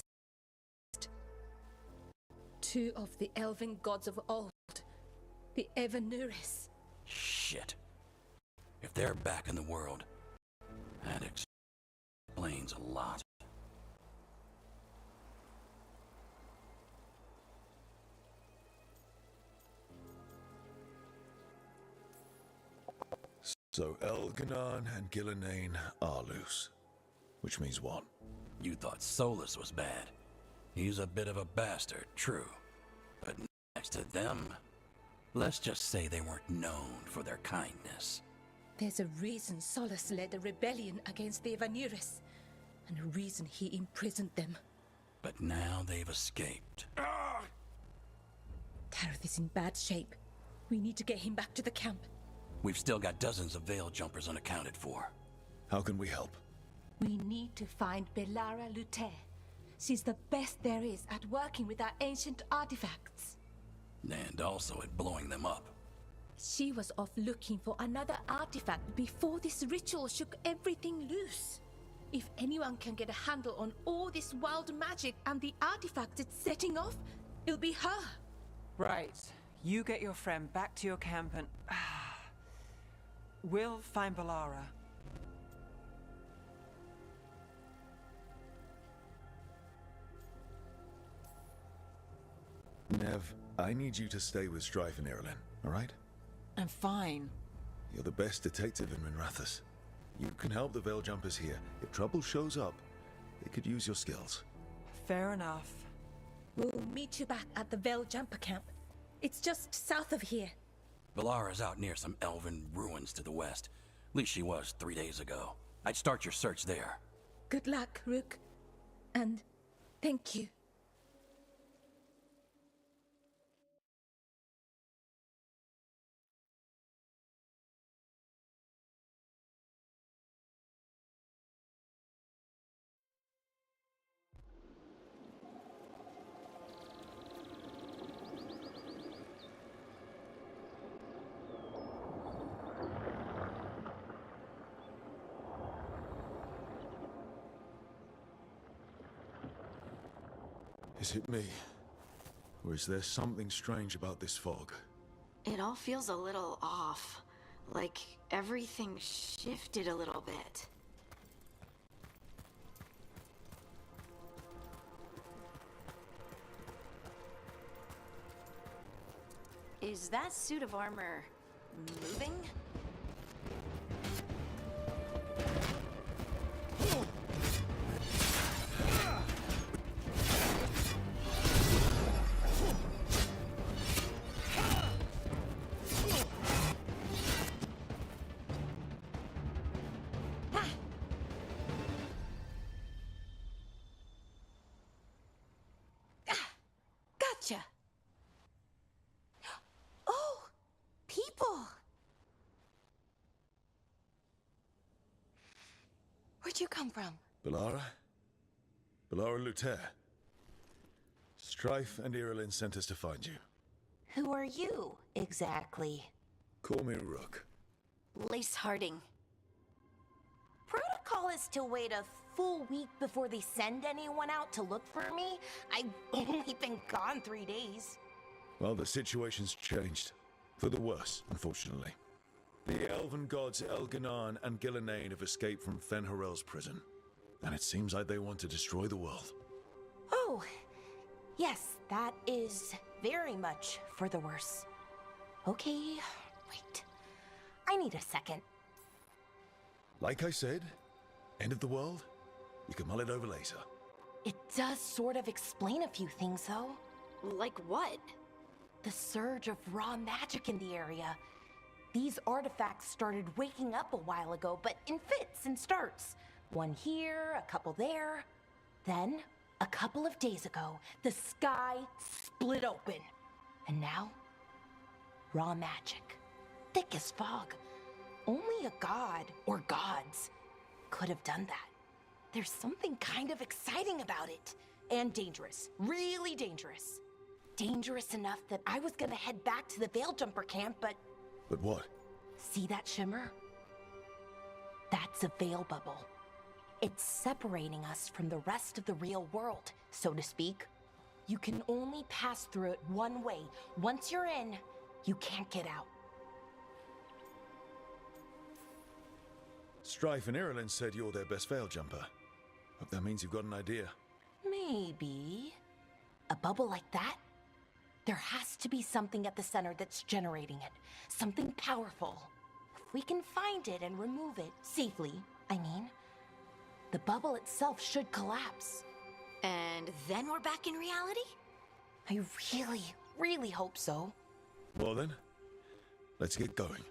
Two of the elven gods of old. The Evanuris. Shit. If they're back in the world, that explains a lot. So Elganon and Gillenane are loose. Which means what? You thought Solus was bad. He's a bit of a bastard, true. But next to them, let's just say they weren't known for their kindness. There's a reason Solus led a rebellion against the Evanuris, and a reason he imprisoned them. But now they've escaped. Tarith is in bad shape. We need to get him back to the camp. We've still got dozens of veil jumpers unaccounted for. How can we help? We need to find Belara Lute. She's the best there is at working with our ancient artifacts. And also at blowing them up. She was off looking for another artifact before this ritual shook everything loose. If anyone can get a handle on all this wild magic and the artifacts it's setting off, it'll be her. Right. You get your friend back to your camp and... we'll find Belara. Nev, I need you to stay with Strife and Irlin, alright? I'm fine. You're the best detective in Minrathous. You can help the Veil Jumpers here. If trouble shows up, they could use your skills. Fair enough. We'll meet you back at the Veil Jumper camp. It's just south of here. Belara's out near some elven ruins to the west. At least she was 3 days ago. I'd start your search there. Good luck, Rook. And thank you. Is it me? Or is there something strange about this fog? It all feels a little off. Like everything shifted a little bit. Is that suit of armor moving? Gotcha. Oh, people. Where'd you come from? Belara? Laura Luther. Strife and Irilyn sent us to find you. Who are you, exactly? Call me Rook. Lace Harding. Protocol is to wait a full week before they send anyone out to look for me. I've only been gone 3 days. Well, the situation's changed. For the worse, unfortunately. The elven gods Elganan and Gillenane have escaped from Fen'Harel's prison. And it seems like they want to destroy the world. Oh, yes, that is very much for the worse. Okay, wait. I need a second. Like I said, end of the world? You can mull it over later. It does sort of explain a few things, though. Like what? The surge of raw magic in the area. These artifacts started waking up a while ago, but in fits and starts. One here, a couple there. Then, a couple of days ago, the sky split open. And now, raw magic. Thick as fog. Only a god, or gods, could have done that. There's something kind of exciting about it. And dangerous. Really dangerous. Dangerous enough that I was gonna head back to the Veil Jumper camp, but... But what? See that shimmer? That's a veil bubble. It's separating us from the rest of the real world, so to speak. You can only pass through it one way. Once you're in, you can't get out. Strife and Irilyn said you're their best veil jumper. Hope that means you've got an idea. Maybe. A bubble like that? There has to be something at the center that's generating it. Something powerful. If we can find it and remove it, safely, I mean, the bubble itself should collapse. And then we're back in reality? I really, really hope so. Well then, let's get going.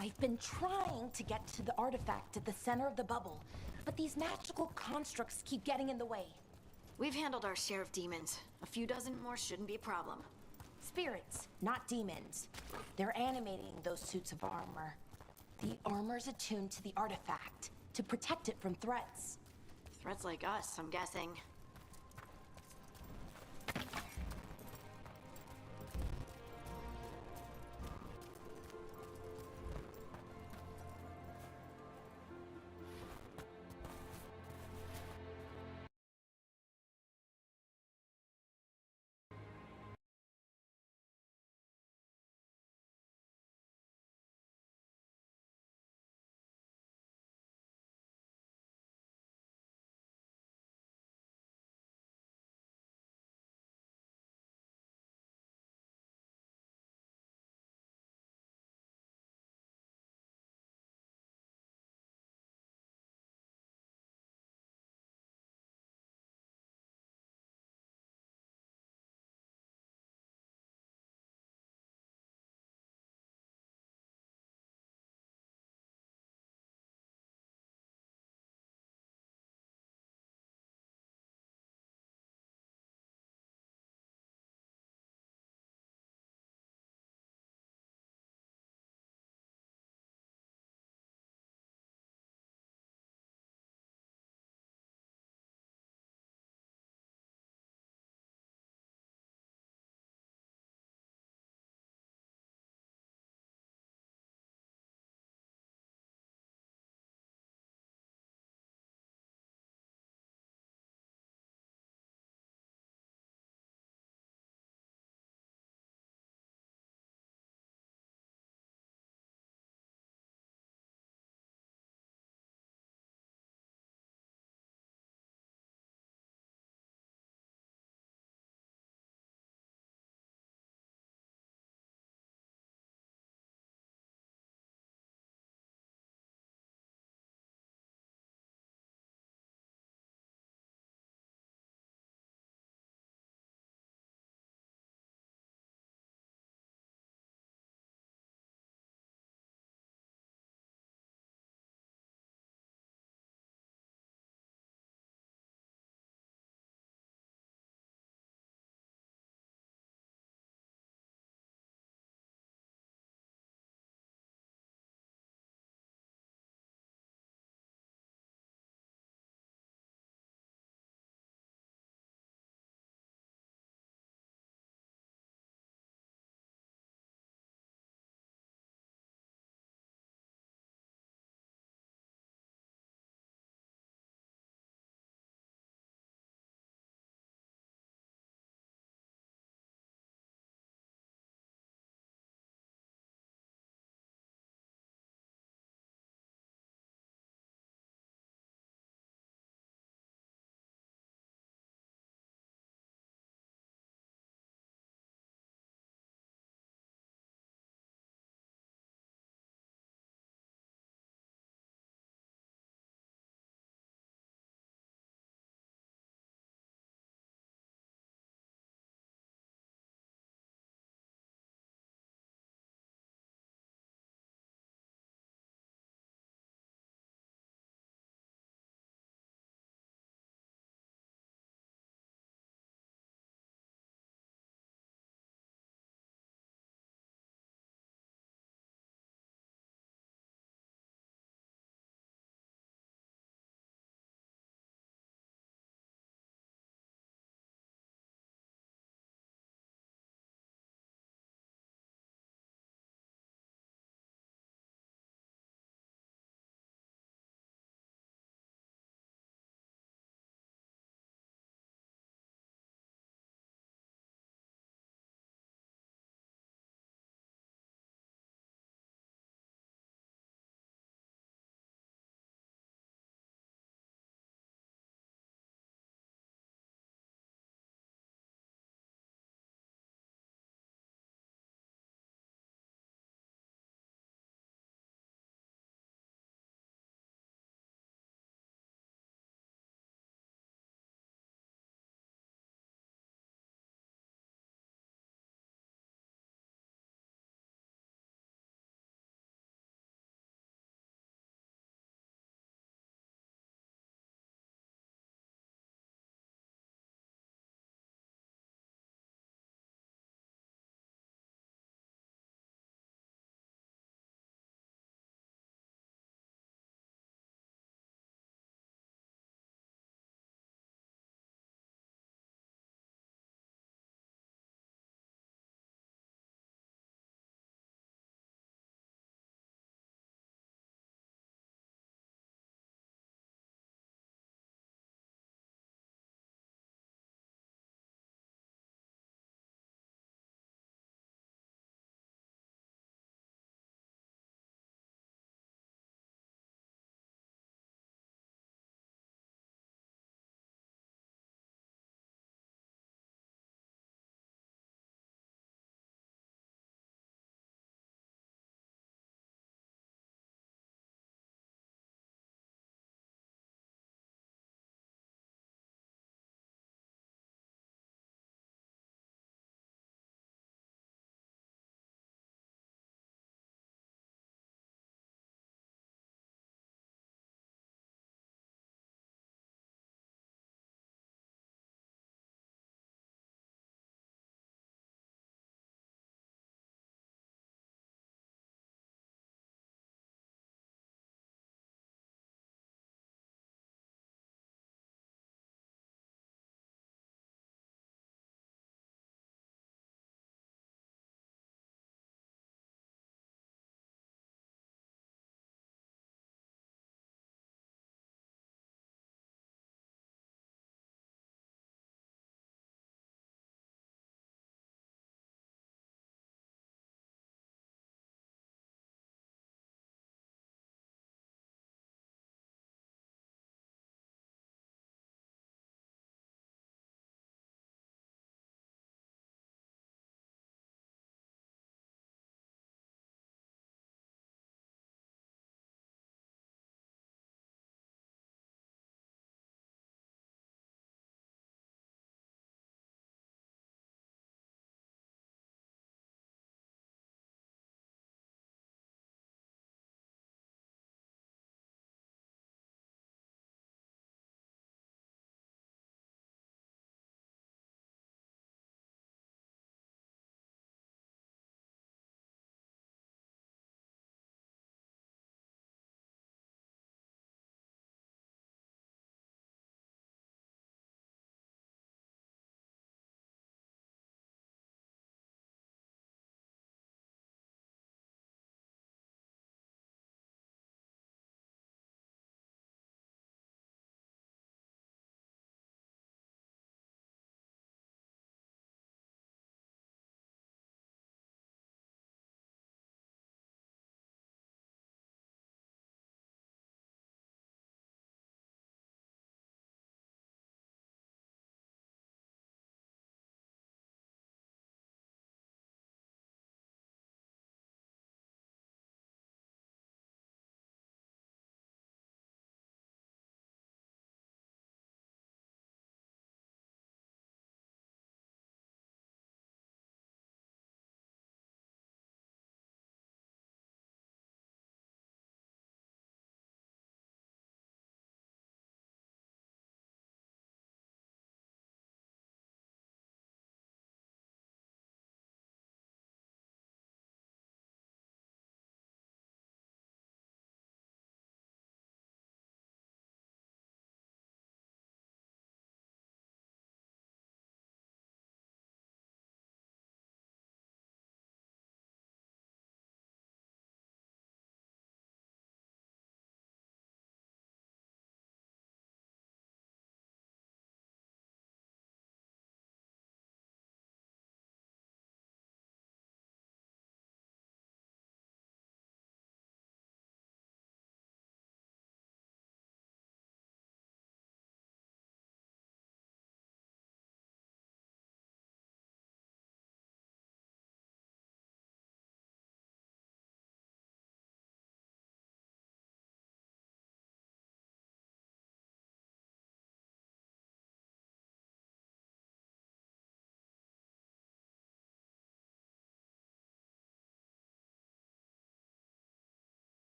I've been trying to get to the artifact at the center of the bubble, but these magical constructs keep getting in the way. We've handled our share of demons. A few dozen more shouldn't be a problem. Spirits, not demons. They're animating those suits of armor. The armor's attuned to the artifact, to protect it from threats. Threats like us, I'm guessing.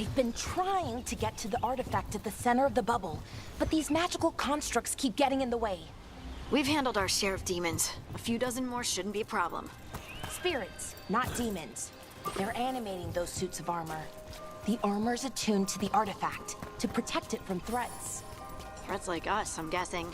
I've been trying to get to the artifact at the center of the bubble, but these magical constructs keep getting in the way. We've handled our share of demons. A few dozen more shouldn't be a problem. Spirits, not demons. They're animating those suits of armor. The armor's attuned to the artifact to protect it from threats. Threats like us, I'm guessing.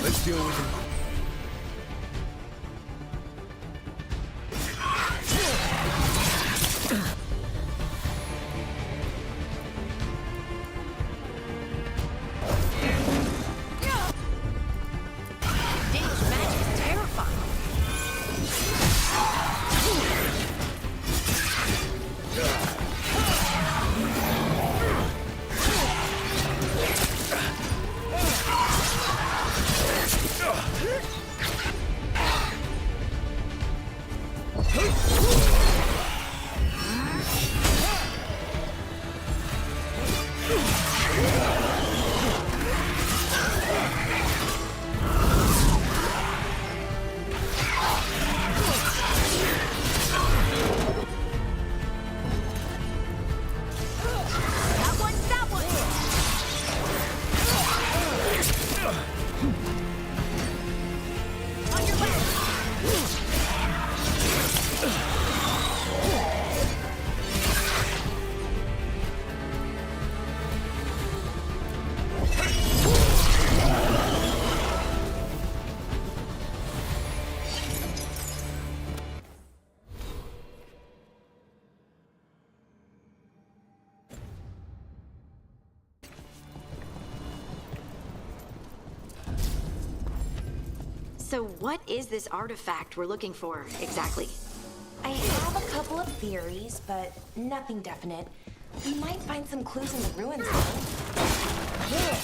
Let's deal with him. So what is this artifact we're looking for, exactly? I have a couple of theories, but nothing definite. We might find some clues in the ruins, though. Here.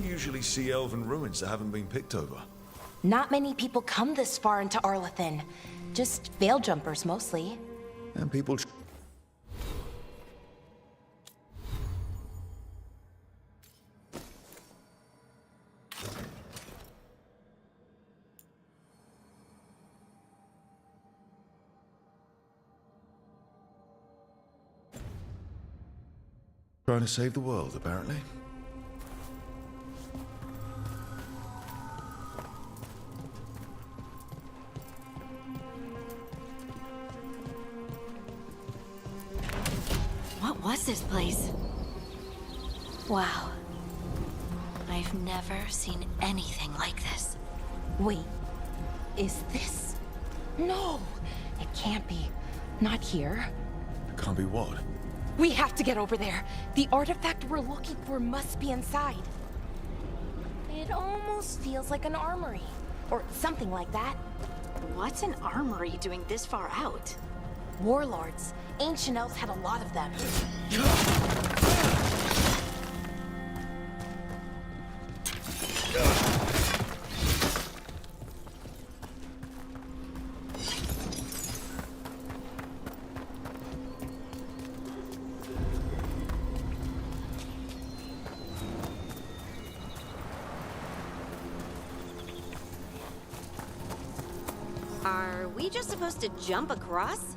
Usually see elven ruins that haven't been picked over. Not many people come this far into Arlathan. Just veil jumpers, mostly. And people... trying to save the world, apparently. What was this place? Wow. I've never seen anything like this. Wait, is this? No, it can't be. Not here. It can't be what? We have to get over there. The artifact we're looking for must be inside. It almost feels like an armory, or something like that. What's an armory doing this far out? Warlords. Ancient elves had a lot of them. Are we just supposed to jump across?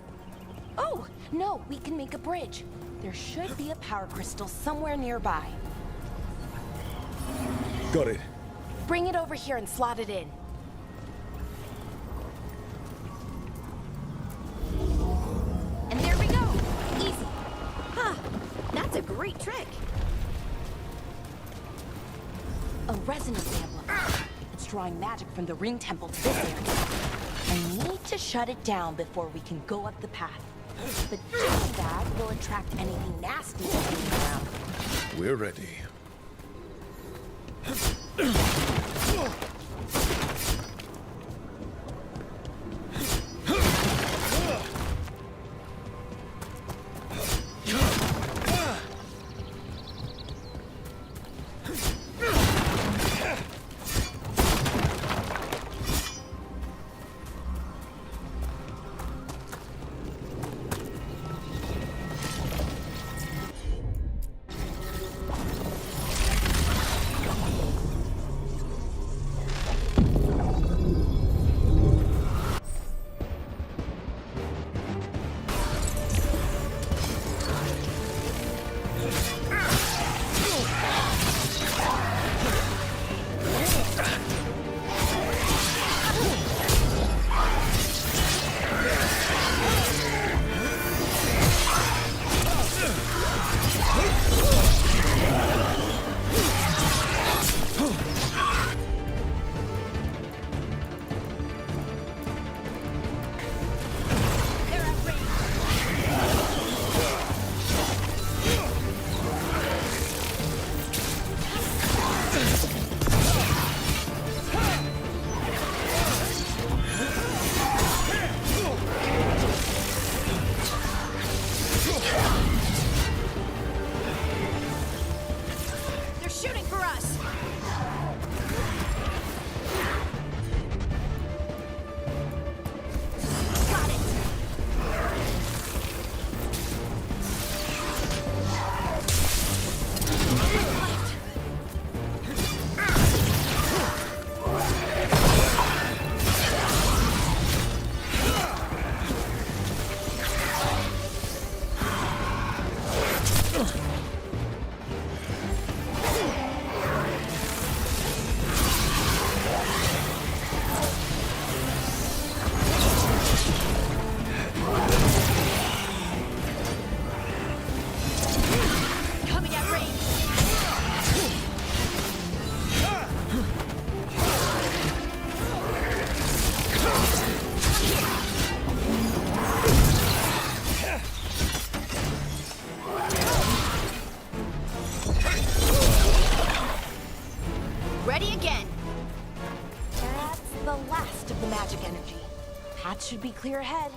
Oh, no, we can make a bridge. There should be a power crystal somewhere nearby. Got it. Bring it over here and slot it in. And there we go. Easy. Huh. That's a great trick. A resonance emblem. It's drawing magic from the ring temple to this area. I need to shut it down before we can go up the path. But doing that will attract anything nasty hanging around. We're ready. Path should be clear ahead.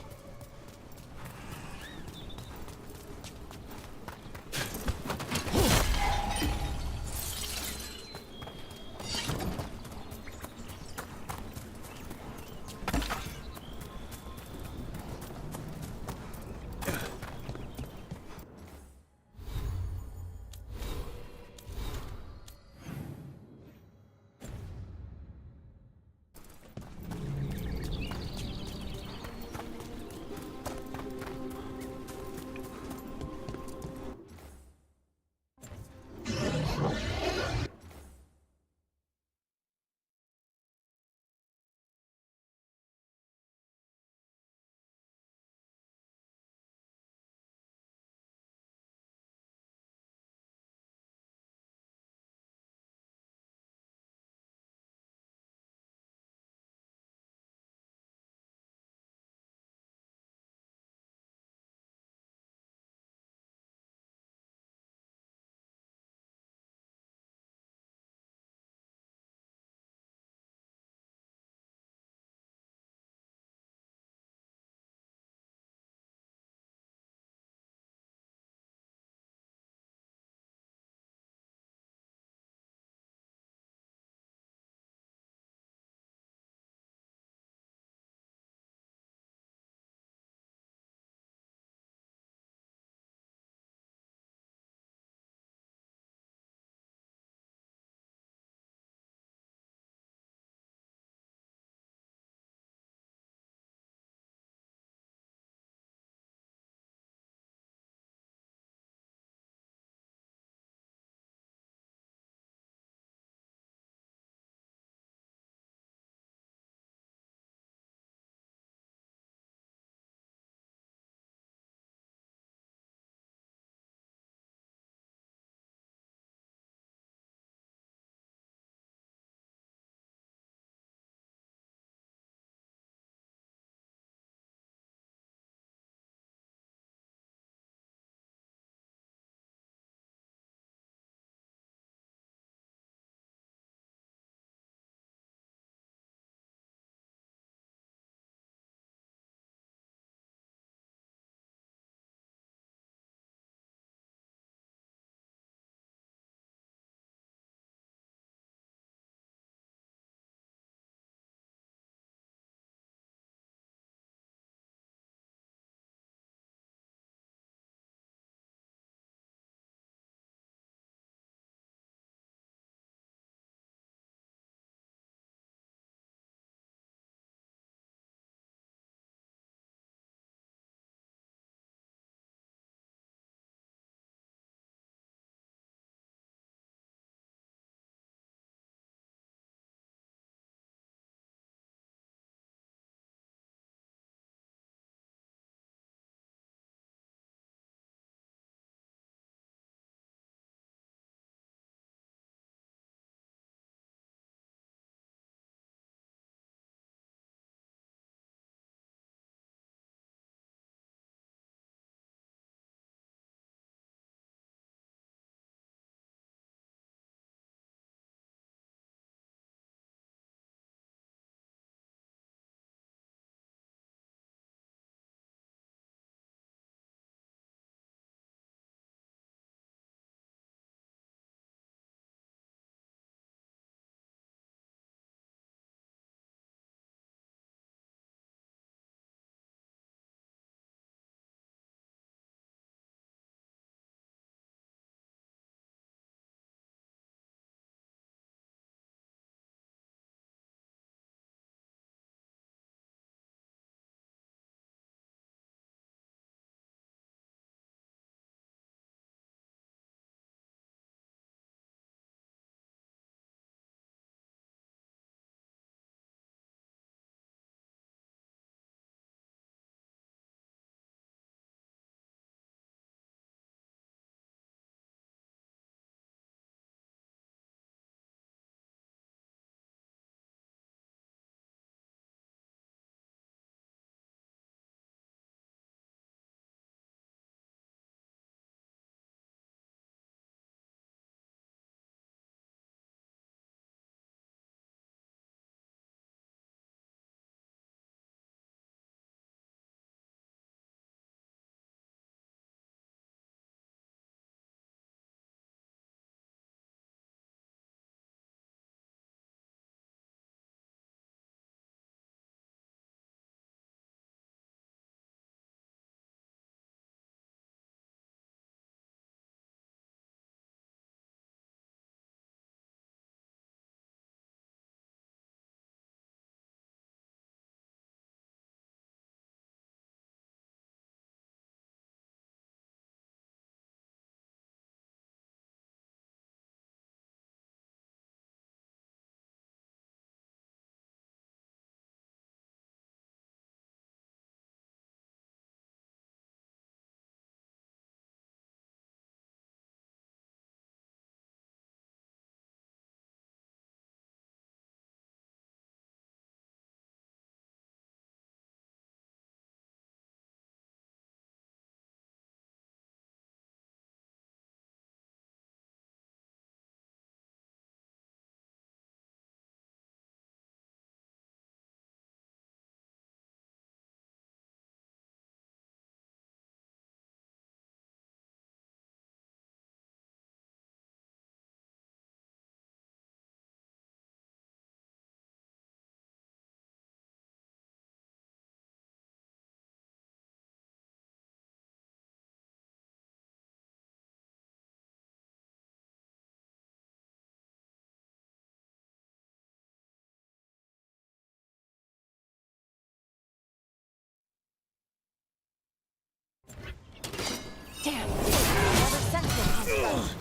Damn! Another sentinel has left.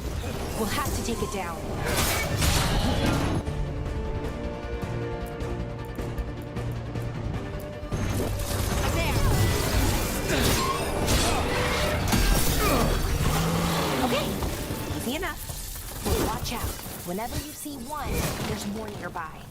We'll have to take it down. Okay, easy enough. But watch out. Whenever you see one, there's more nearby.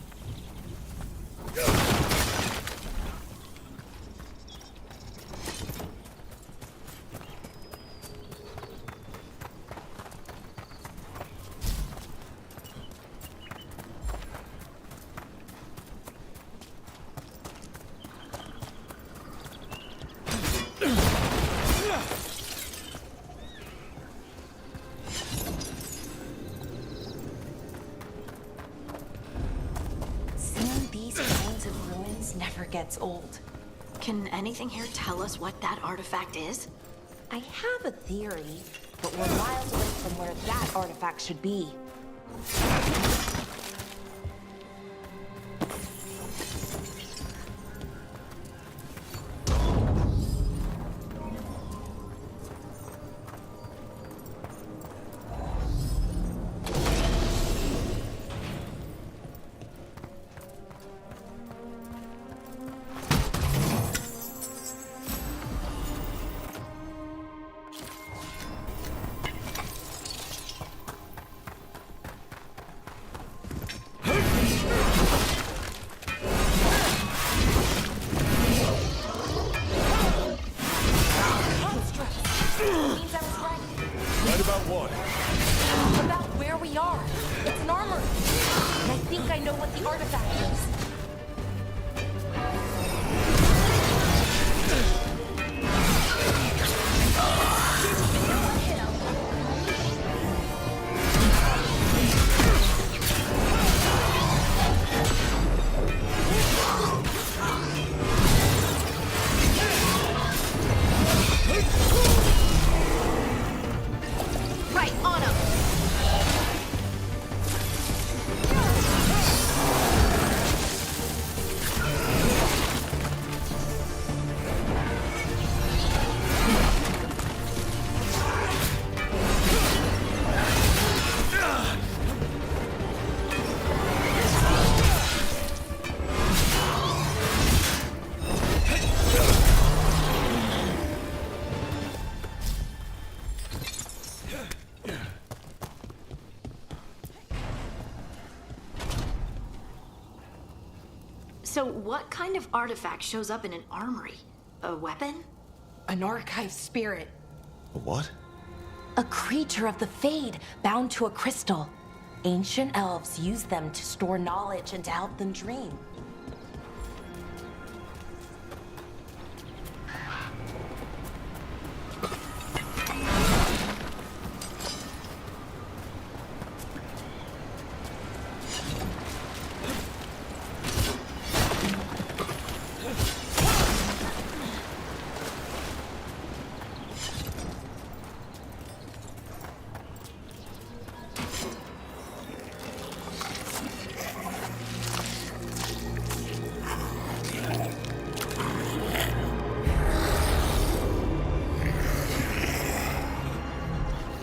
Gets old. Can anything here tell us what that artifact is? I have a theory, but we're miles away from where that artifact should be. So what kind of artifact shows up in an armory? A weapon? An archive spirit. A what? A creature of the Fade, bound to a crystal. Ancient elves use them to store knowledge and to help them dream.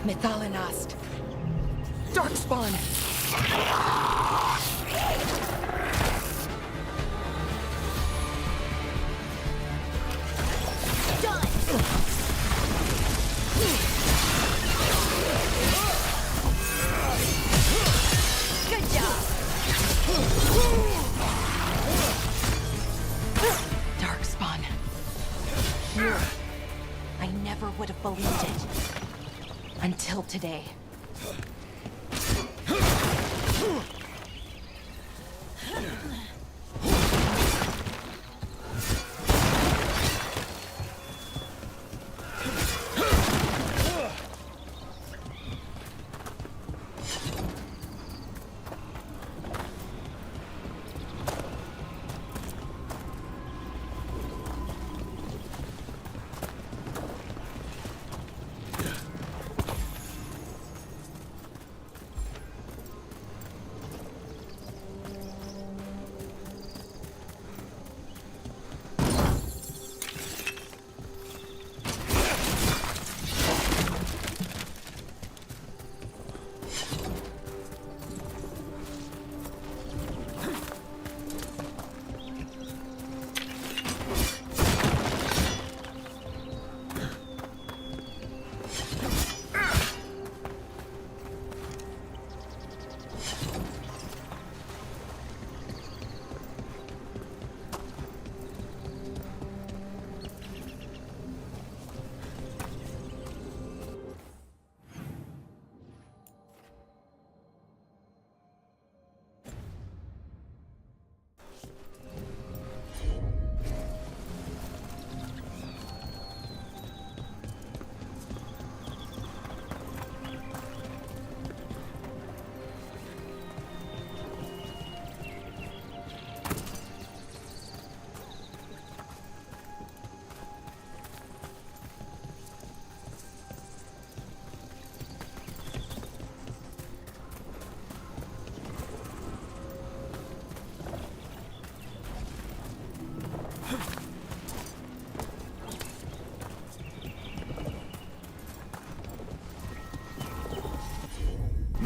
Methalinast. Darkspawn. Done. Good job. Darkspawn. Here. I never would have believed it. Until today.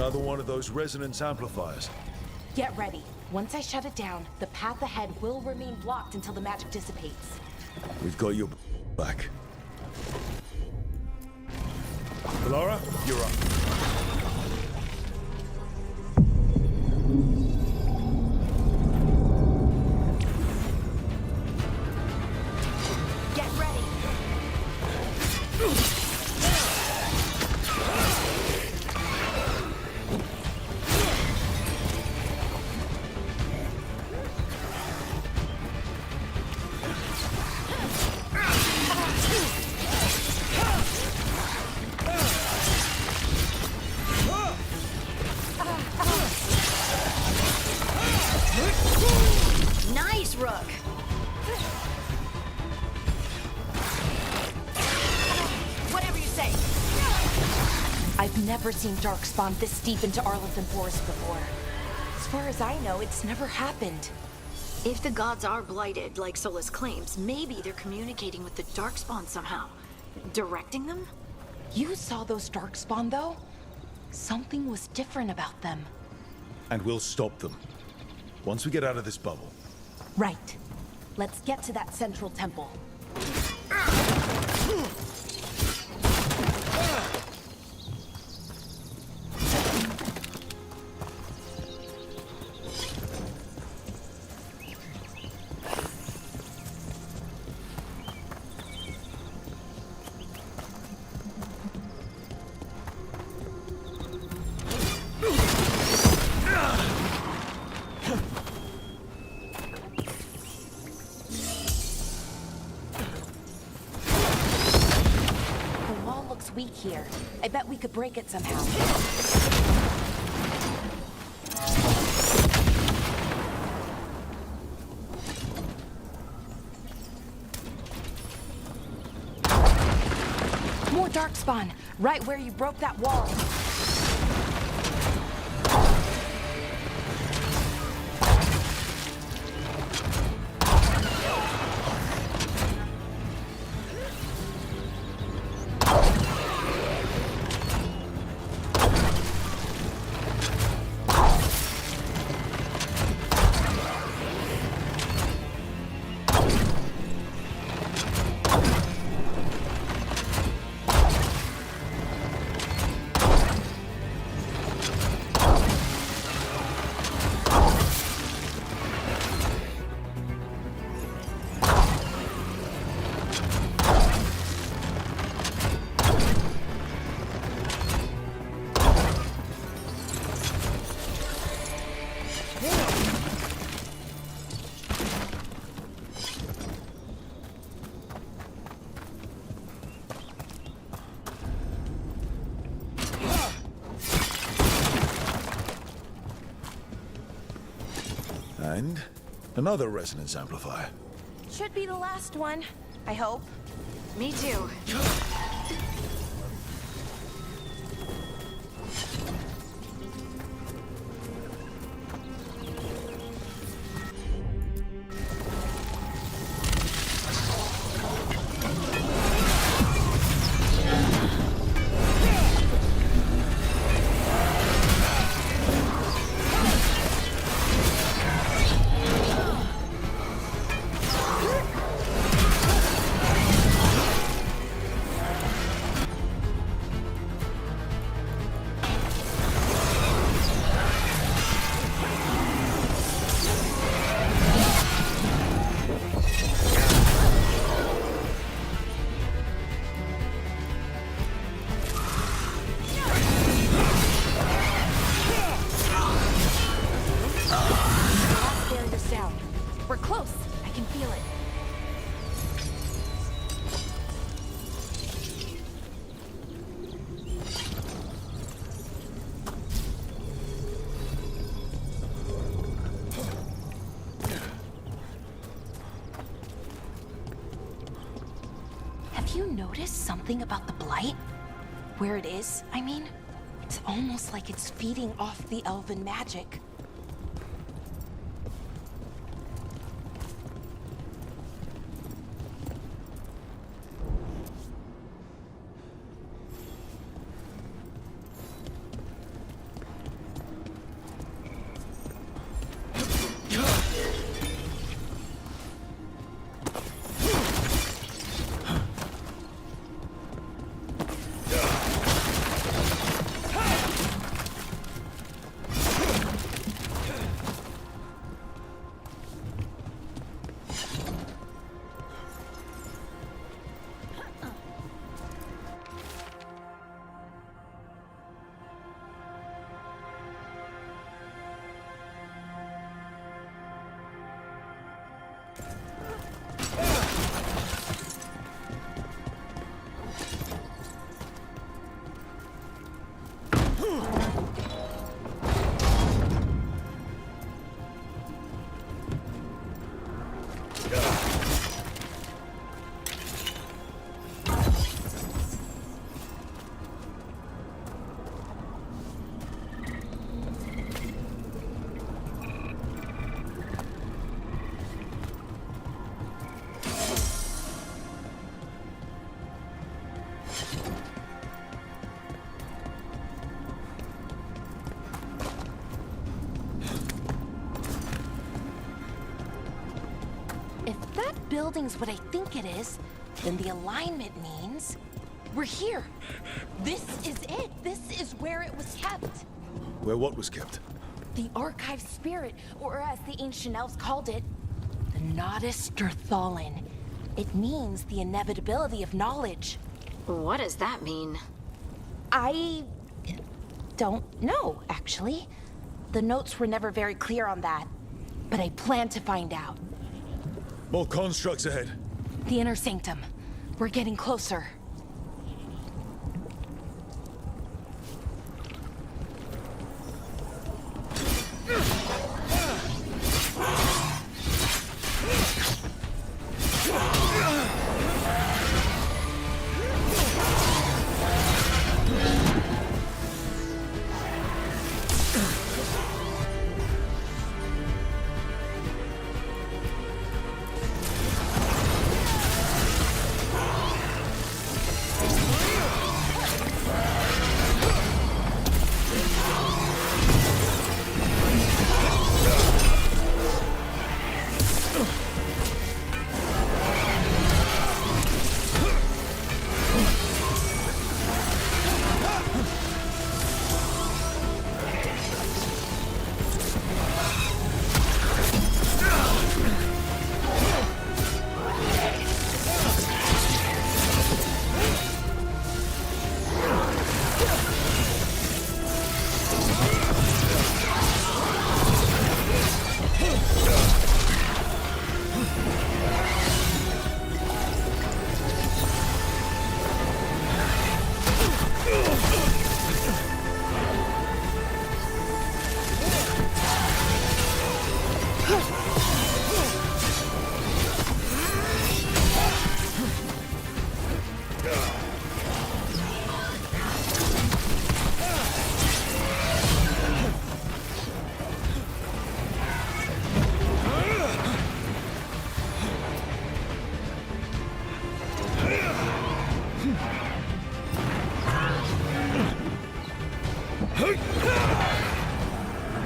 Another one of those resonance amplifiers. Get ready. Once I shut it down, the path ahead will remain blocked until the magic dissipates. We've got your back. Laura, you're up. Get ready. Nice, Rook! Whatever you say. I've never seen Darkspawn this deep into Arlington Forest before. As far as I know, it's never happened. If the gods are blighted, like Solus claims, maybe they're communicating with the Darkspawn somehow. Directing them? You saw those Darkspawn, though? Something was different about them. And we'll stop them. Once we get out of this bubble. Right. Let's get to that central temple. Weak here. I bet we could break it somehow. More Darkspawn, right where you broke that wall. And another resonance amplifier. Should be the last one, I hope. Me too. We're close. I can feel it. Have you noticed something about the blight? Where it is, I mean? It's almost like it's feeding off the elven magic. that building's what I think it is, then the alignment means we're here. This is it. This is where it was kept. Where what was kept? The archive spirit, or as the ancient elves called it, the Nodus Derthalin. It means the inevitability of knowledge. What does that mean? I don't know, actually. The notes were never very clear on that, but I plan to find out. More constructs ahead. The inner sanctum. We're getting closer.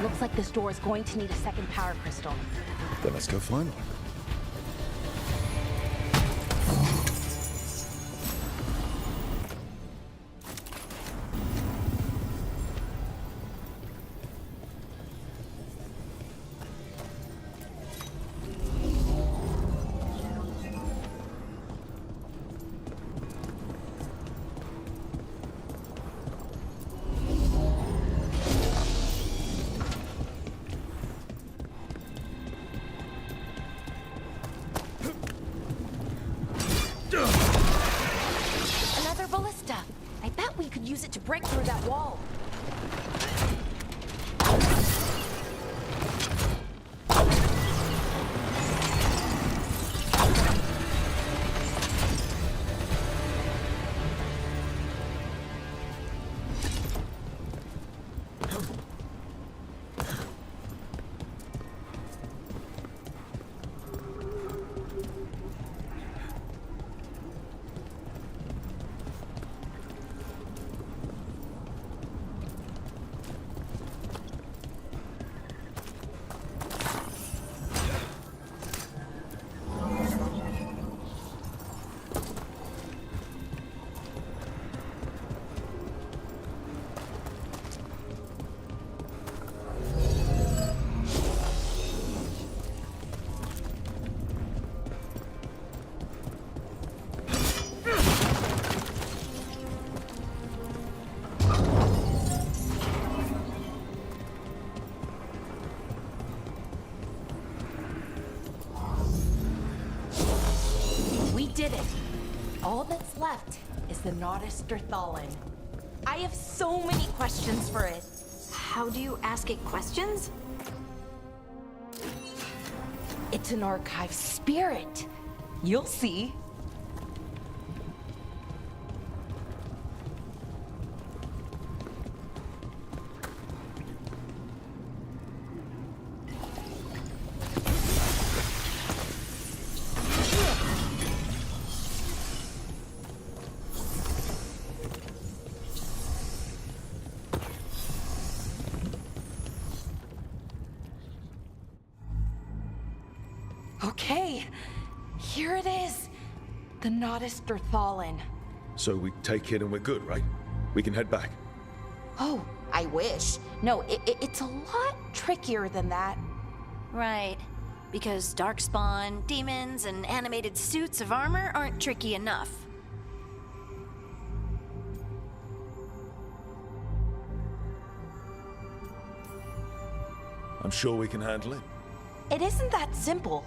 Looks like this door is going to need a second power crystal. Then let's go find one. Another ballista. I bet we could use it to break through that wall. Did it. All that's left is the Nodus Derthalin. I have so many questions for it. How do you ask it questions? It's an archive spirit. You'll see. Okay, Here it is. The Nodus Derthalin. So we take it and we're good, right? We can head back. Oh, I wish. No, it's a lot trickier than that. Right. Because darkspawn, demons, and animated suits of armor aren't tricky enough. I'm sure we can handle it. It isn't that simple.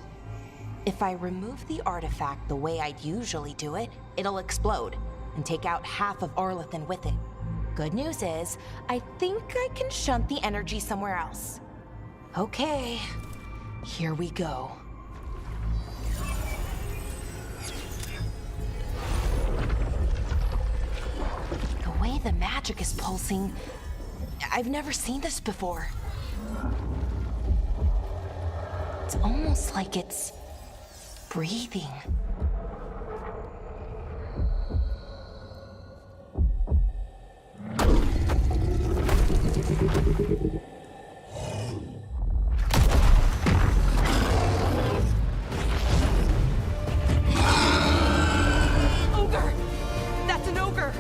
If I remove the artifact the way I'd usually do it, it'll explode and take out half of Arlethan with it. Good news is, I think I can shunt the energy somewhere else. Okay, here we go. The way the magic is pulsing, I've never seen this before. It's almost like it's breathing. Ogre! That's an ogre!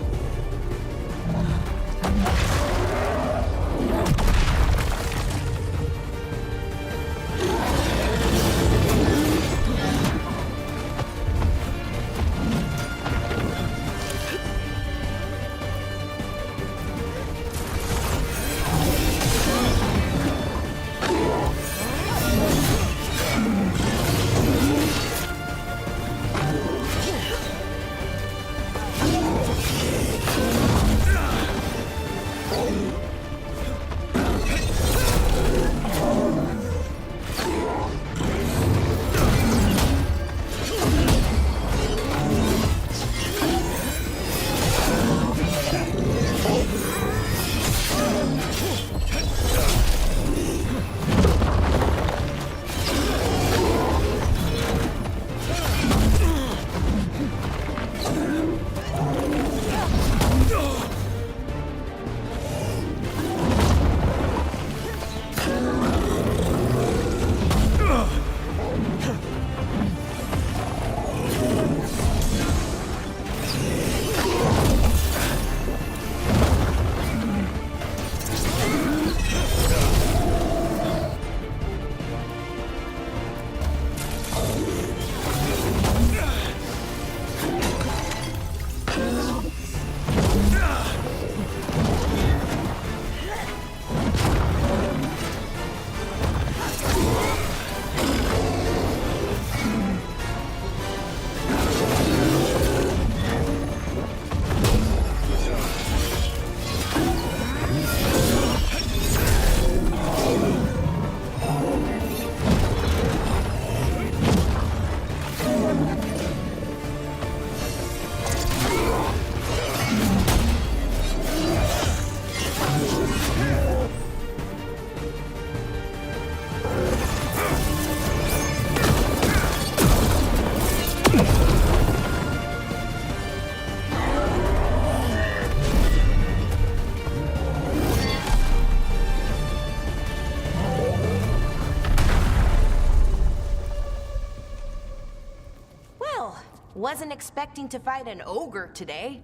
Wasn't expecting to fight an ogre today.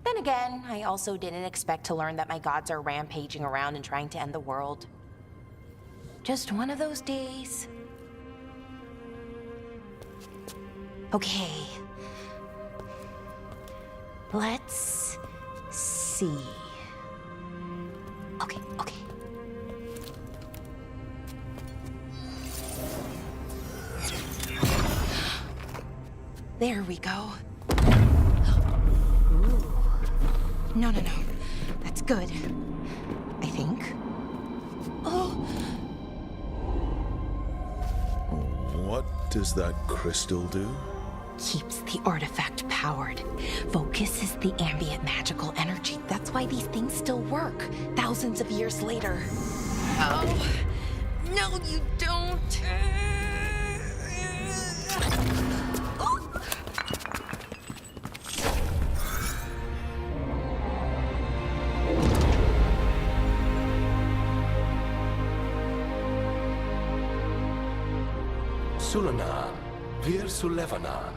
Then again, I also didn't expect to learn that my gods are rampaging around and trying to end the world. Just one of those days. Okay. Let's see. Okay. There we go. Ooh. No. That's good. I think. Oh! What does that crystal do? Keeps the artifact powered. Focuses the ambient magical energy. That's why these things still work, thousands of years later. Oh! No, you don't! Sulana, Vir Sulevana,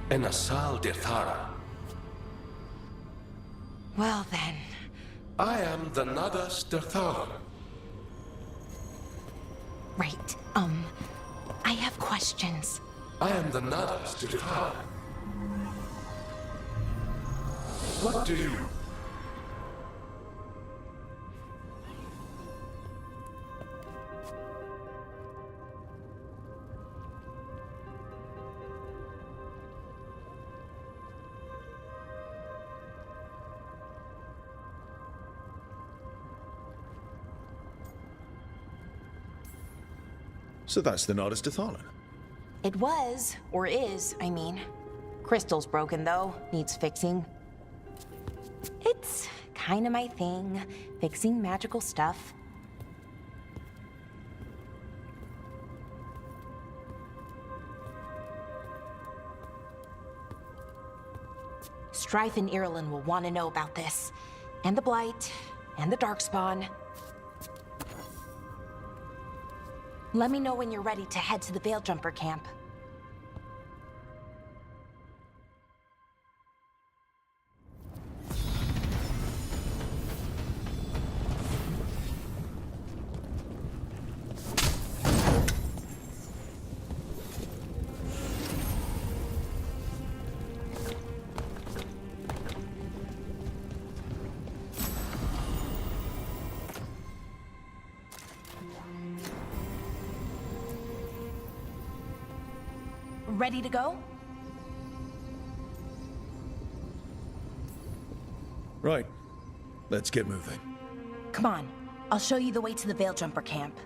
en Asal Dirthara. Well then. I am the Nadas Dirthara. Right, I have questions. I am the Nadas Dirthara. What do you... So that's the Nardus Dathalan. It was, or is, I mean. Crystal's broken though, needs fixing. It's kinda my thing, fixing magical stuff. Strife and Ireland will want to know about this. And the Blight, and the Darkspawn. Let me know when you're ready to head to the Veilgjumper camp. Ready to go? Right. Let's get moving. Come on, I'll show you the way to the Veilgjumper camp.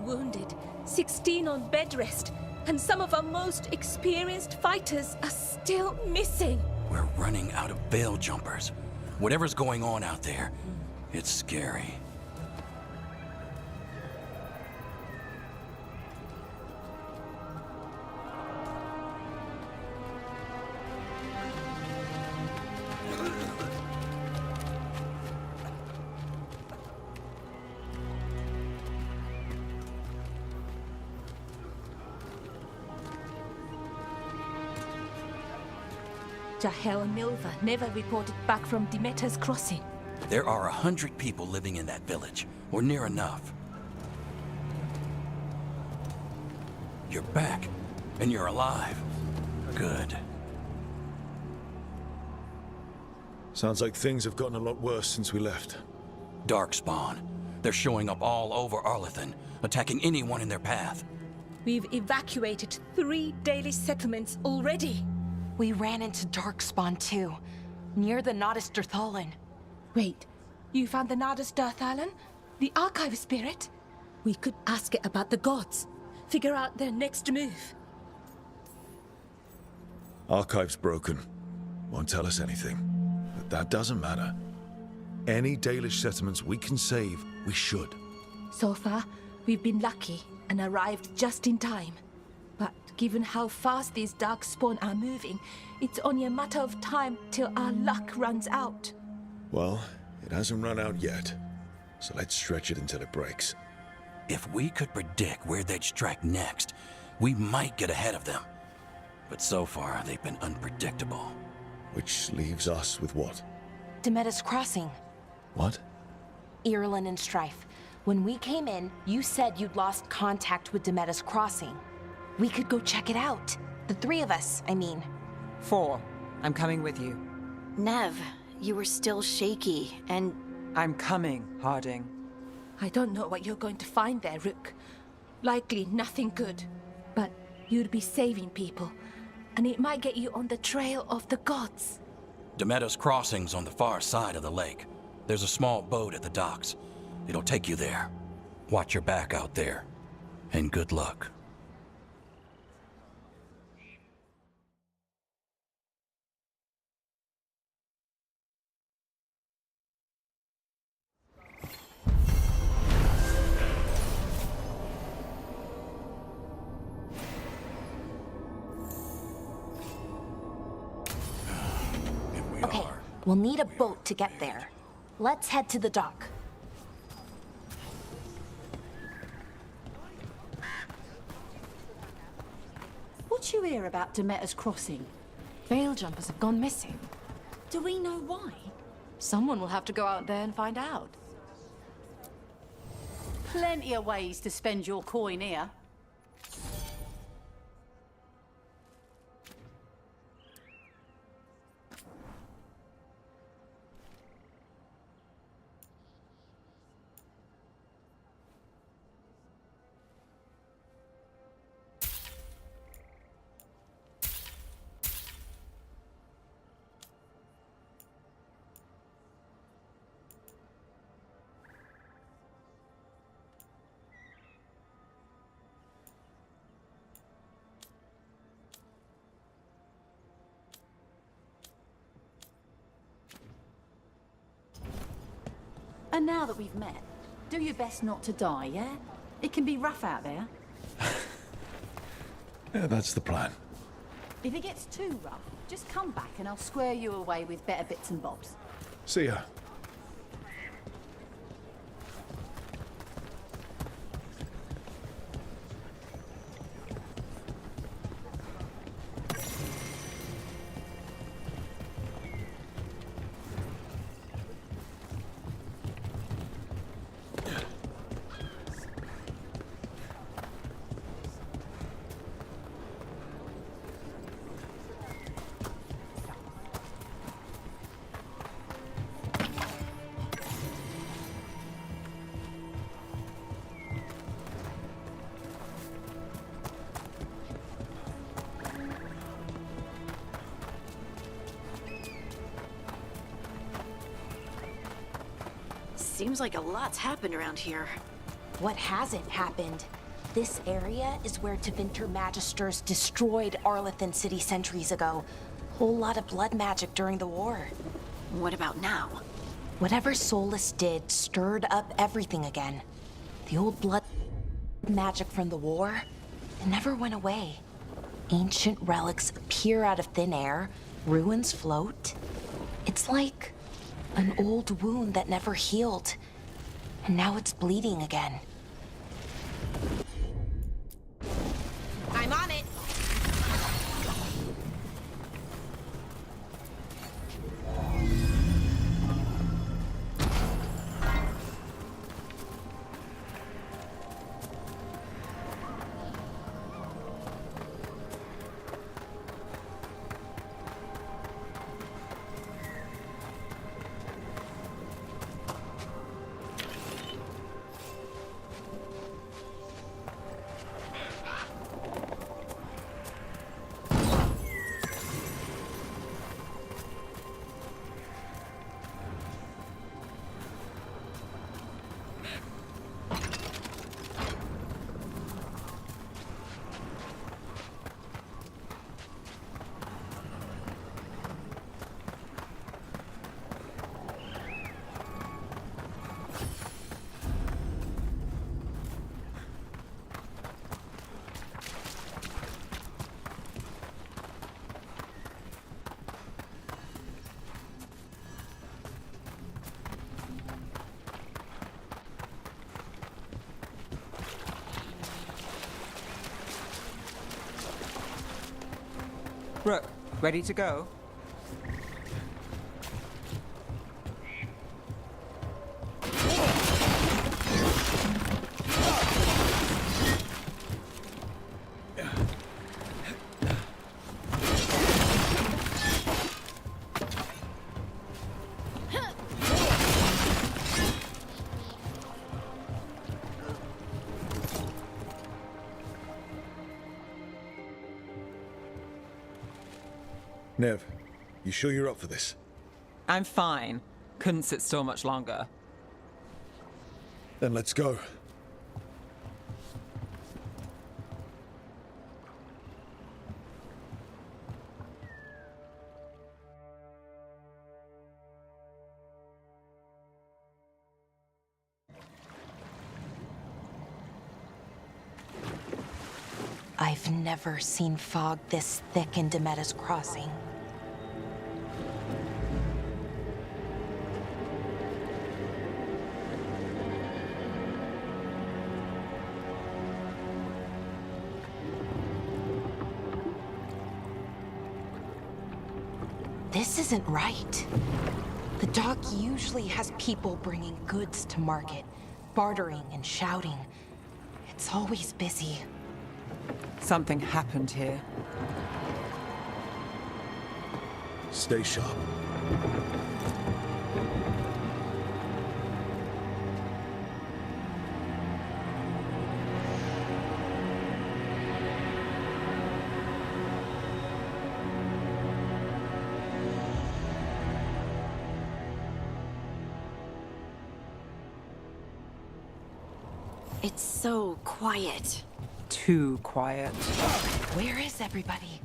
Wounded, 16 on bed rest, and some of our most experienced fighters are still missing. We're running out of veil jumpers. Whatever's going on out there, it's scary. Jahel and Milva never reported back from Demeter's crossing. There are 100 people living in that village, or near enough. You're back, and you're alive. Good. Sounds like things have gotten a lot worse since we left. Darkspawn. They're showing up all over Arlathan, attacking anyone in their path. We've evacuated 3 daily settlements already. We ran into Darkspawn too, near the Nardus Dirthalan. Wait, you found the Nardus Dirthalan? The archive spirit? We could ask it about the gods. Figure out their next move. Archive's broken. Won't tell us anything. But that doesn't matter. Any Dalish settlements we can save, we should. So far, we've been lucky and arrived just in time. But given how fast these Darkspawn are moving, it's only a matter of time till our luck runs out. Well, it hasn't run out yet. So let's stretch it until it breaks. If we could predict where they'd strike next, we might get ahead of them. But so far, they've been unpredictable. Which leaves us with what? Demeter's crossing. What? Ireland and Strife. When we came in, you said you'd lost contact with Demeter's crossing. We could go check it out. The 3 of us, I mean. 4. I'm coming with you. Nev, you were still shaky, and... I'm coming, Harding. I don't know what you're going to find there, Rook. Likely nothing good. But you'd be saving people, and it might get you on the trail of the gods. Demeter's crossing's on the far side of the lake. There's a small boat at the docks. It'll take you there. Watch your back out there. And good luck. we Okay, are. we'll need a boat to get there. Let's head to the dock. What you hear about Demeter's Crossing? Veil jumpers have gone missing. Do we know why? Someone will have to go out there and find out. Plenty of ways to spend your coin here. And now that we've met, do your best not to die, yeah? It can be rough out there. Yeah, that's the plan. If it gets too rough, just come back and I'll square you away with better bits and bobs. See ya. Seems like a lot's happened around here. What hasn't happened? This area is where Tevinter Magisters destroyed Arlethan City centuries ago. Whole lot of blood magic during the war. What about now? Whatever Solus did stirred up everything again. The old blood magic from the war, it never went away. Ancient relics appear out of thin air, ruins float. It's like an old wound that never healed, and now it's bleeding again. I'm on it! Rook, ready to go? Nev, you sure you're up for this? I'm fine. Couldn't sit still much longer. Then let's go. I've never seen fog this thick in Demeter's Crossing. This isn't right. The dock usually has people bringing goods to market, bartering and shouting. It's always busy. Something happened here. Stay sharp. It's so quiet. Too quiet. Where is everybody?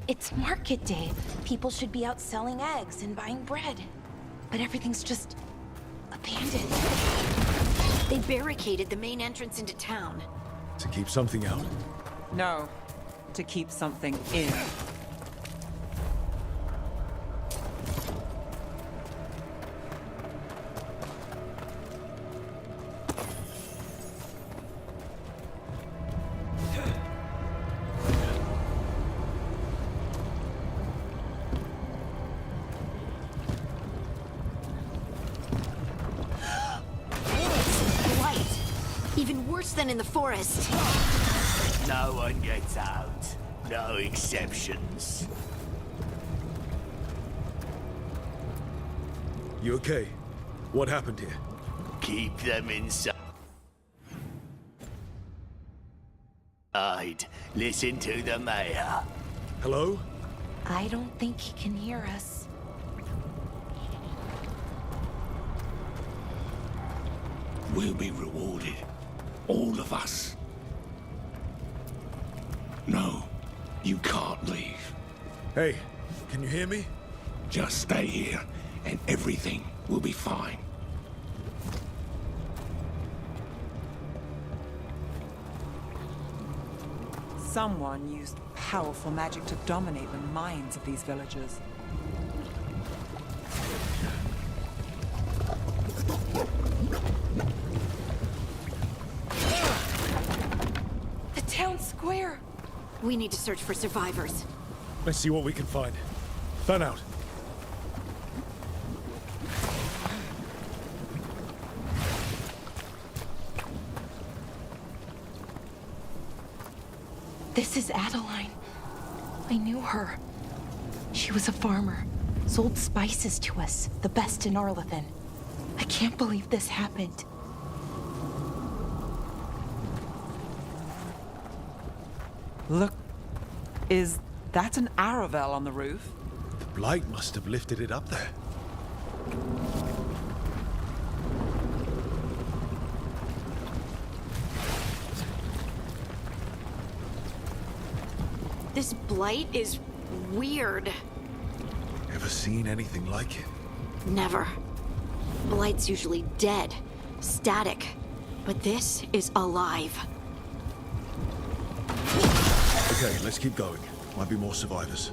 It's market day. People should be out selling eggs and buying bread. But everything's just abandoned. They barricaded the main entrance into town. To keep something out? No, to keep something in. Even worse than in the forest. No one gets out. No exceptions. You okay? What happened here? Keep them inside. Listen to the mayor. Hello? I don't think he can hear us. We'll be rewarded. All of us. No, you can't leave. Hey, can you hear me? Just stay here, and everything will be fine. Someone used powerful magic to dominate the minds of these villagers. The town square! We need to search for survivors. Let's see what we can find. Fan out. This is Adeline. I knew her. She was a farmer, sold spices to us, the best in Arlathan. I can't believe this happened. Look, is that an Aravel on the roof? The blight must have lifted it up there. This blight is weird. Ever seen anything like it? Never. Blight's usually dead, static. But this is alive. Okay, let's keep going. Might be more survivors.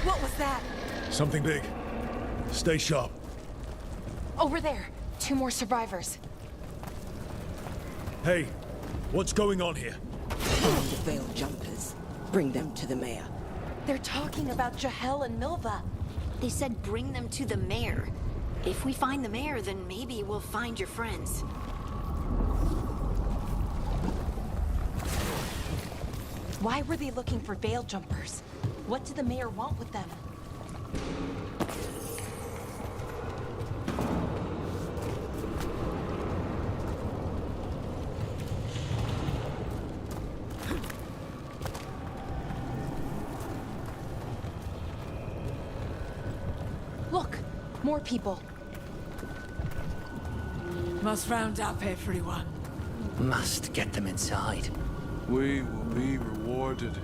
What What was that? Something big. Stay sharp. Over there. 2 more survivors. Hey, what's going on here? Find the veiled jumpers. Bring them to the mayor. They're talking about Jahel and Milva. They said bring them to the mayor. If we find the mayor, then maybe we'll find your friends. Why were they looking for veil jumpers? What did the mayor want with them? Look, more people. Must round up everyone. Must get them inside. We will be rewarded.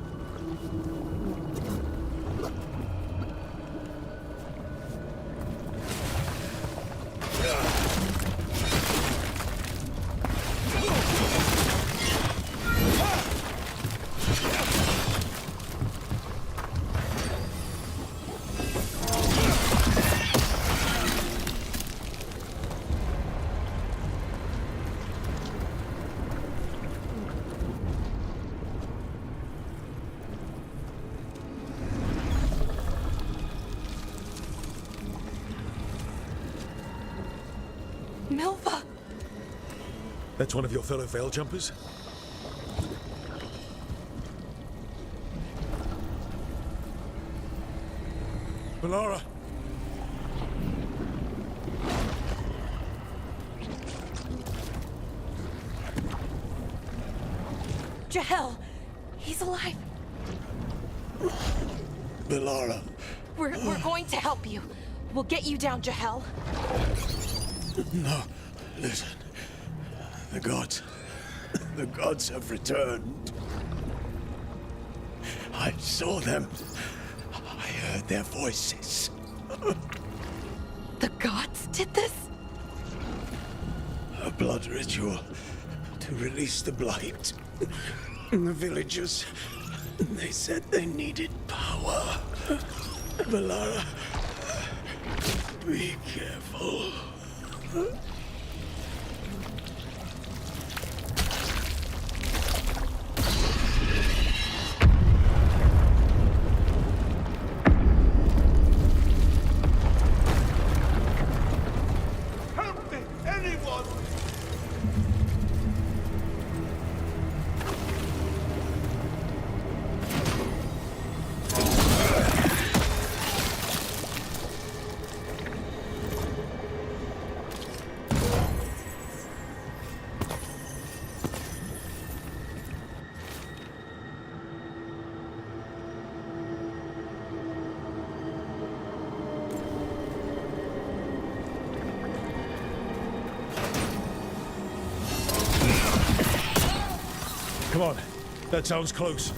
Milva! That's one of your fellow veil jumpers? Valara! Jahel! He's alive! Valara. We're going to help you. We'll get you down, Jahel. No, listen. The gods have returned. I saw them. I heard their voices. The gods did this? A blood ritual to release the blight. The villagers, they said they needed power. Valara, be careful. Help me! Anyone! Come on. That sounds close.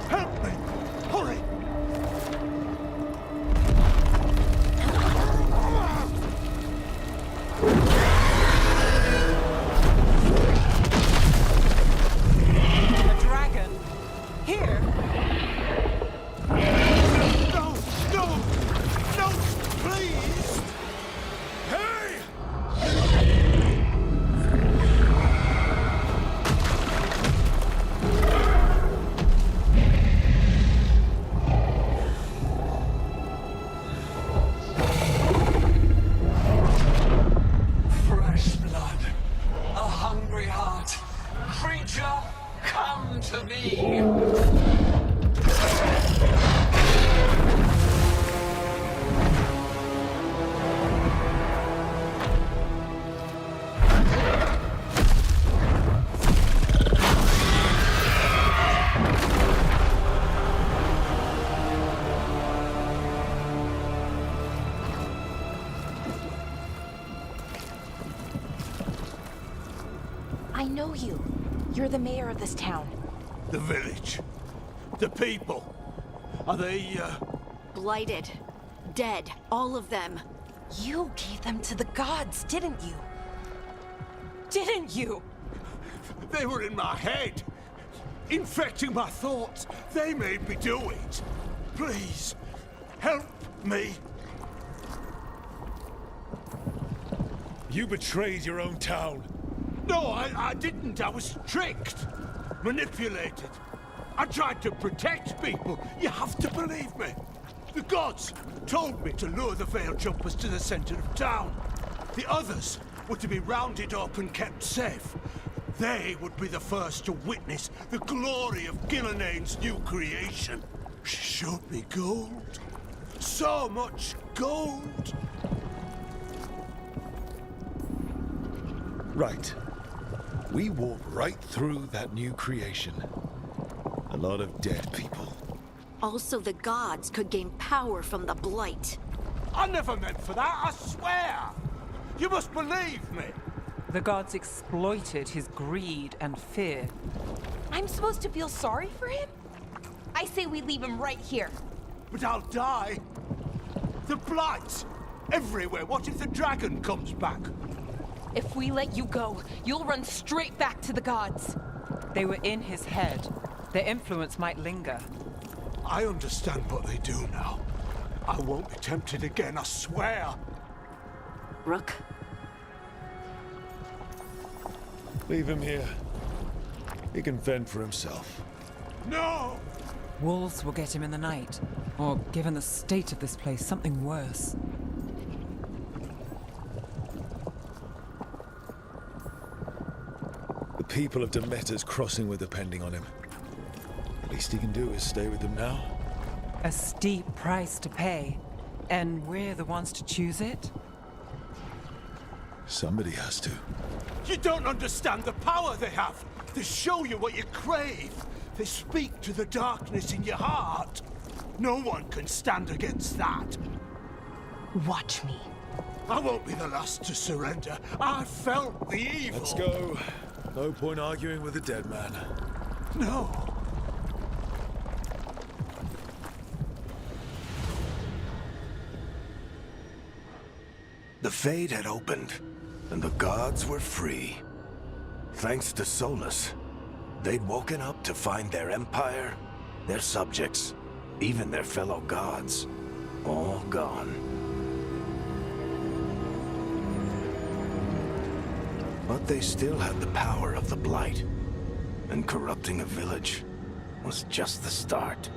Help me! Hurry! A dragon? Here? No! No! No! Please! Hey! Fresh blood. A hungry heart. Creature, come to me. I know you. You're the mayor of this town. The village. The people. Are they, Blighted. Dead. All of them. You gave them to the gods, didn't you? Didn't you? They were in my head, infecting my thoughts. They made me do it. Please, help me. You betrayed your own town. No, I didn't. I was tricked, manipulated. I tried to protect people. You have to believe me. The gods told me to lure the Veil Jumpers to the center of town. The others were to be rounded up and kept safe. They would be the first to witness the glory of Gilnenane's new creation. She showed me gold. So much gold. Right. We walked right through that new creation. A lot of dead people. Also, the gods could gain power from the Blight. I never meant for that, I swear! You must believe me! The gods exploited his greed and fear. I'm supposed to feel sorry for him? I say we leave him right here. But I'll die. The Blight! Everywhere. What if the dragon comes back? If we let you go, you'll run straight back to the gods. They were in his head. Their influence might linger. I understand what they do now. I won't be tempted again, I swear. Rook? Leave him here. He can fend for himself. No! Wolves will get him in the night. Or, given the state of this place, something worse. The people of Demeter's Crossing were depending on him. The least he can do is stay with them now. A steep price to pay. And we're the ones to choose it? Somebody has to. You don't understand the power they have. They show you what you crave. They speak to the darkness in your heart. No one can stand against that. Watch me. I won't be the last to surrender. I felt the evil. Let's go. No point arguing with a dead man. No. The Fade had opened, and the gods were free. Thanks to Solus, they'd woken up to find their empire, their subjects, even their fellow gods, all gone. But they still had the power of the Blight, and corrupting a village was just the start.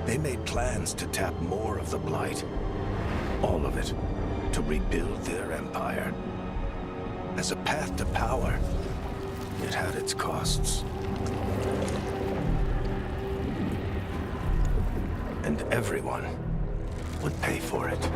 They made plans to tap more of the Blight. All of it, to rebuild their empire. As a path to power, it had its costs. And everyone would pay for it.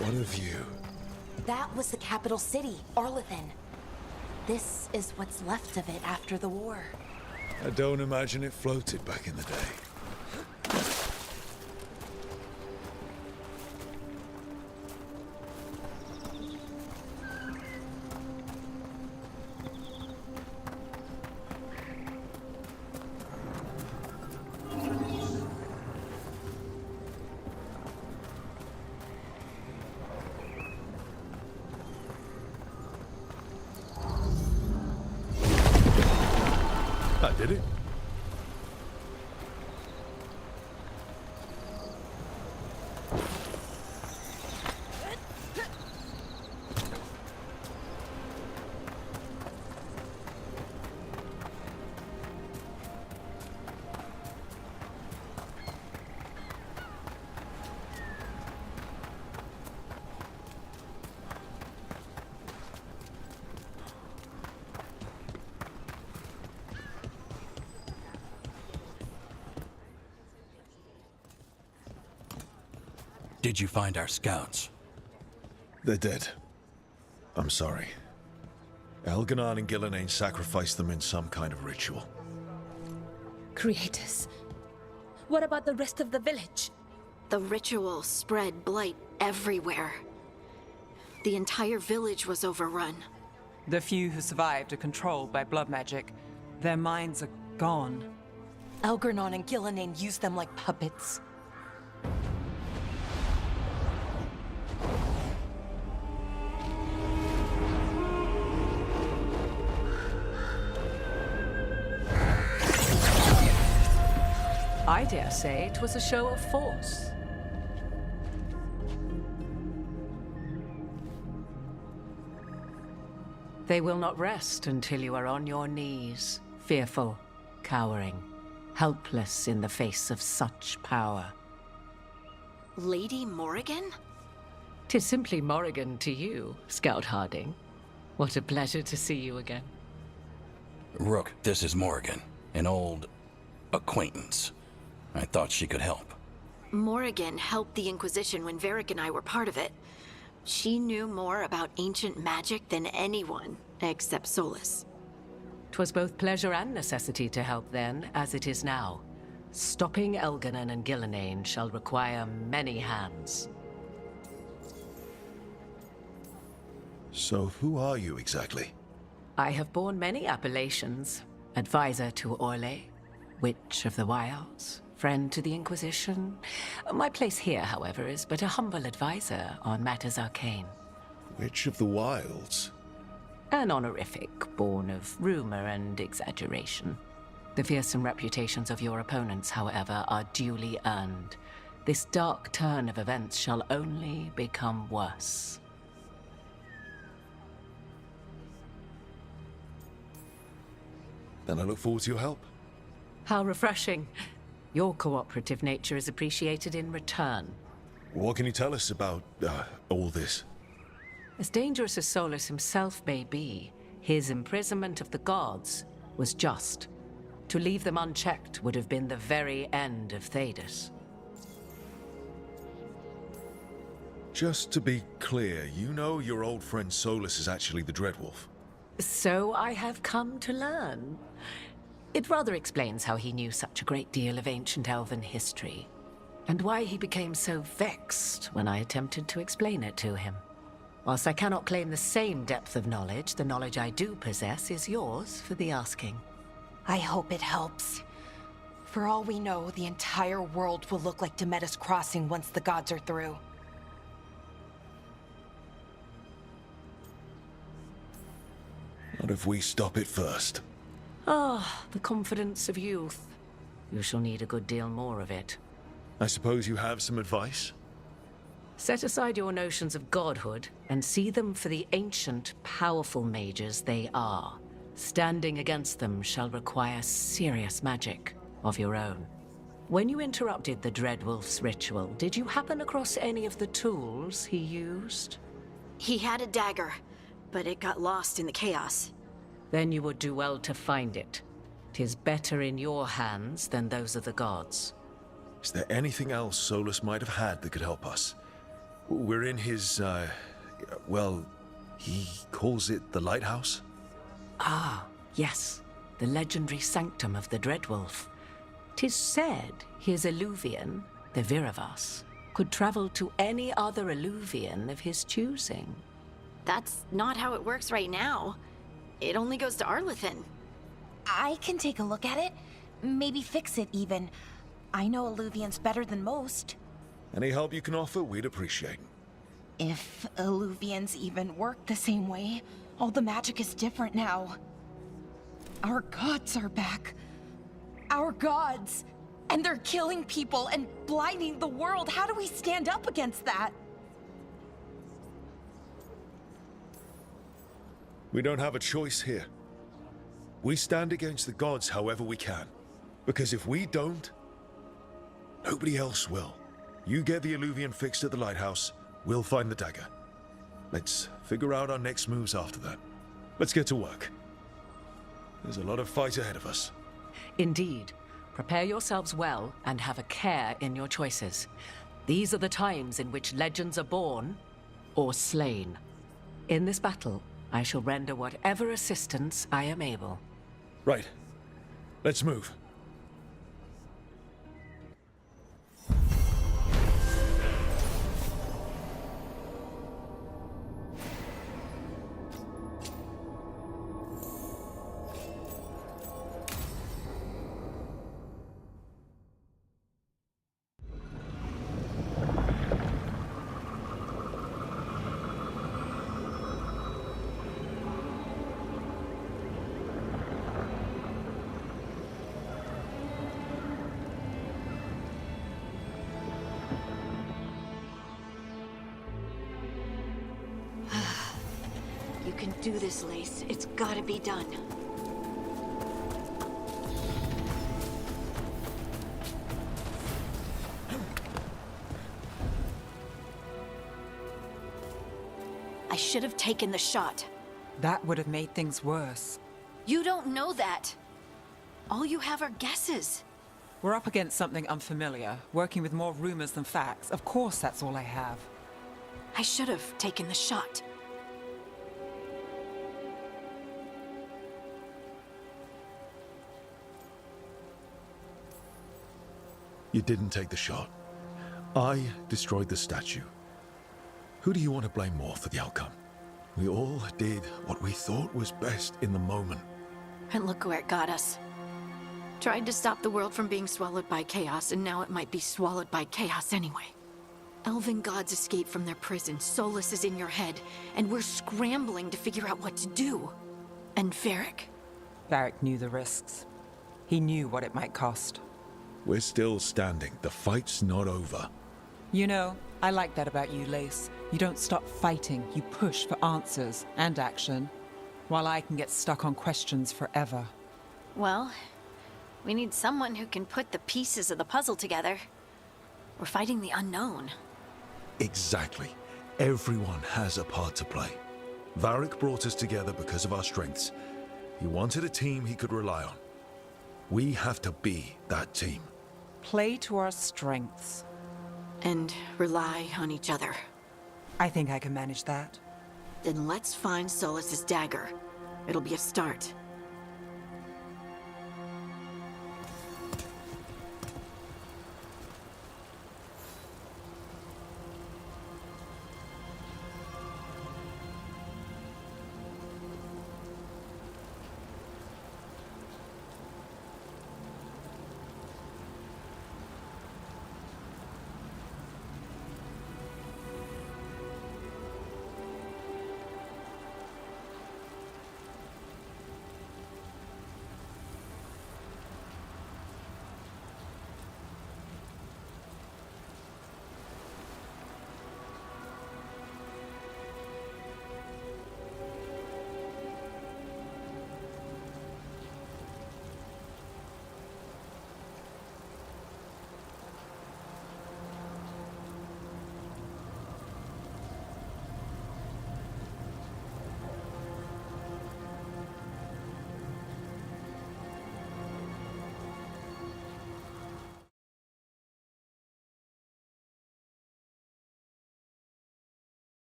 What a view. That was the capital city, Arlethan. This is what's left of it after the war. I don't imagine it floated back in the day. I did it. did you find our scouts? They're dead. I'm sorry. Elganon and Gillenane sacrificed them in some kind of ritual. Creators. What about the rest of the village? The ritual spread blight everywhere. The entire village was overrun. The few who survived are controlled by blood magic. Their minds are gone. Elganon and Gillenane used them like puppets. I dare say it was a show of force. They will not rest until you are on your knees, fearful, cowering, helpless in the face of such power. Lady Morrigan? 'Tis simply Morrigan to you, Scout Harding. What a pleasure to see you again. Rook, this is Morrigan, an old acquaintance. I thought she could help. Morrigan helped the Inquisition when Varric and I were part of it. She knew more about ancient magic than anyone, except Solus. 'Twas both pleasure and necessity to help then, as it is now. Stopping Elganon and Gillenane shall require many hands. So who are you exactly? I have borne many appellations. Advisor to Orlais, Witch of the Wilds, friend to the Inquisition. My place here, however, is but a humble advisor on matters arcane. Witch of the Wilds? An honorific born of rumor and exaggeration. The fearsome reputations of your opponents, however, are duly earned. This dark turn of events shall only become worse. Then I look forward to your help. How refreshing. Your cooperative nature is appreciated in return. What can you tell us about, all this? As dangerous as Solus himself may be, his imprisonment of the gods was just. To leave them unchecked would have been the very end of Thedas. Just to be clear, you know your old friend Solus is actually the Dreadwolf. So I have come to learn. It rather explains how he knew such a great deal of ancient elven history, and why he became so vexed when I attempted to explain it to him. Whilst I cannot claim the same depth of knowledge, the knowledge I do possess is yours for the asking. I hope it helps. For all we know, the entire world will look like Demetus Crossing once the gods are through. What if we stop it first? Ah, the confidence of youth. You shall need a good deal more of it. I suppose you have some advice? Set aside your notions of godhood and see them for the ancient, powerful mages they are. Standing against them shall require serious magic of your own. When you interrupted the Dreadwolf's ritual, did you happen across any of the tools he used? He had a dagger, but it got lost in the chaos. Then you would do well to find it. 'Tis better in your hands than those of the gods. Is there anything else Solus might have had that could help us? We're in his, well, he calls it the lighthouse? Ah, yes. The legendary sanctum of the Dreadwolf. 'Tis said his Illuvian, the Viravas, could travel to any other Illuvian of his choosing. That's not how it works right now. It only goes to Arlethan. I can take a look at it. Maybe fix it, even. I know Illuvians better than most. Any help you can offer, we'd appreciate. If Illuvians even work the same way, all the magic is different now. Our gods are back. Our gods! And they're killing people and blinding the world. How do we stand up against that? We don't have a choice here. We stand against the gods however we can. Because if we don't, nobody else will. You get the Illuvian fixed at the lighthouse, we'll find the dagger. Let's figure out our next moves after that. Let's get to work. There's a lot of fight ahead of us. Indeed. Prepare yourselves well and have a care in your choices. These are the times in which legends are born or slain. In this battle, I shall render whatever assistance I am able. Right. Let's move. You can do this, Lace. It's gotta be done. I should have taken the shot. That would have made things worse. You don't know that. All you have are guesses. We're up against something unfamiliar, working with more rumors than facts. Of course that's all I have. I should have taken the shot. You didn't take the shot. I destroyed the statue. Who do you want to blame more for the outcome? We all did what we thought was best in the moment. And look where it got us. Tried to stop the world from being swallowed by chaos, and now it might be swallowed by chaos anyway. Elven gods escaped from their prison, Solus is in your head, and we're scrambling to figure out what to do. And Varric? Varric knew the risks. He knew what it might cost. We're still standing. The fight's not over. You know, I like that about you, Lace. You don't stop fighting. You push for answers and action, while I can get stuck on questions forever. Well, we need someone who can put the pieces of the puzzle together. We're fighting the unknown. Exactly. Everyone has a part to play. Varric brought us together because of our strengths. He wanted a team he could rely on. We have to be that team. Play to our strengths. And rely on each other. I think I can manage that. Then let's find Solus's dagger. It'll be a start.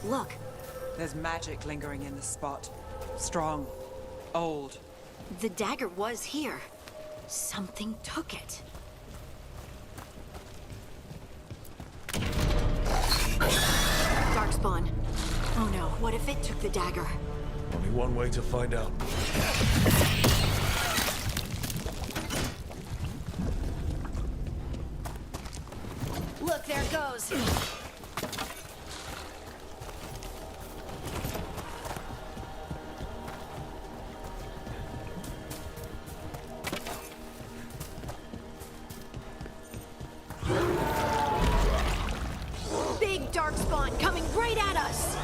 Look. There's magic lingering in this spot. Strong. Old. The dagger was here. Something took it. Darkspawn. Oh no, what if it took the dagger? Only one way to find out. Look, there it goes. Big Darkspawn coming right at us!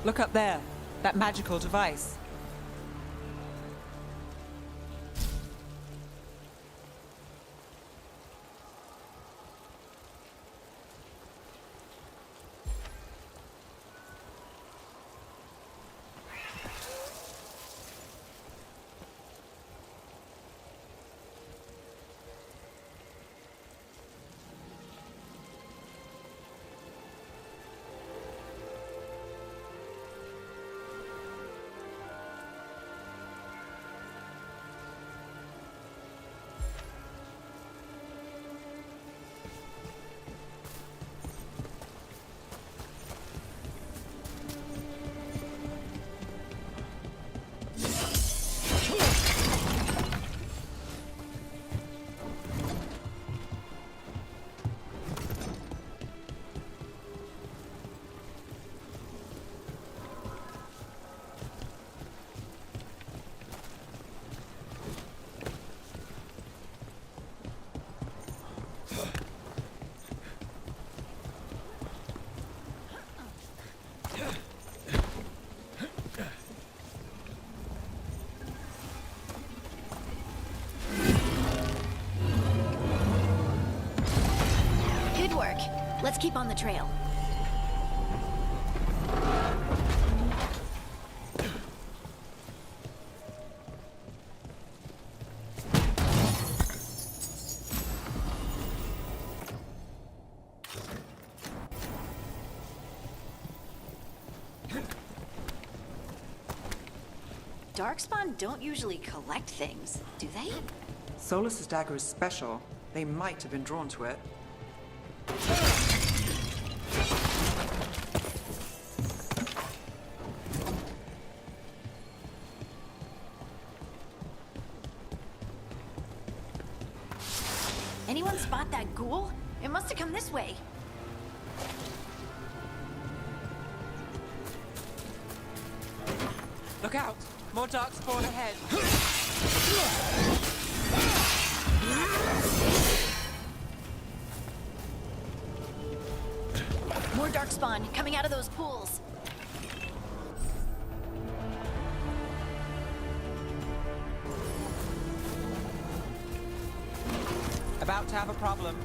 Look up there. That magical device. Let's keep on the trail. Darkspawn don't usually collect things, do they? Solus's dagger is special. They might have been drawn to it. Anyone spot that ghoul? It must have come this way. Look out! More darkspawn ahead. More darkspawn coming out of those pools. About to have a problem.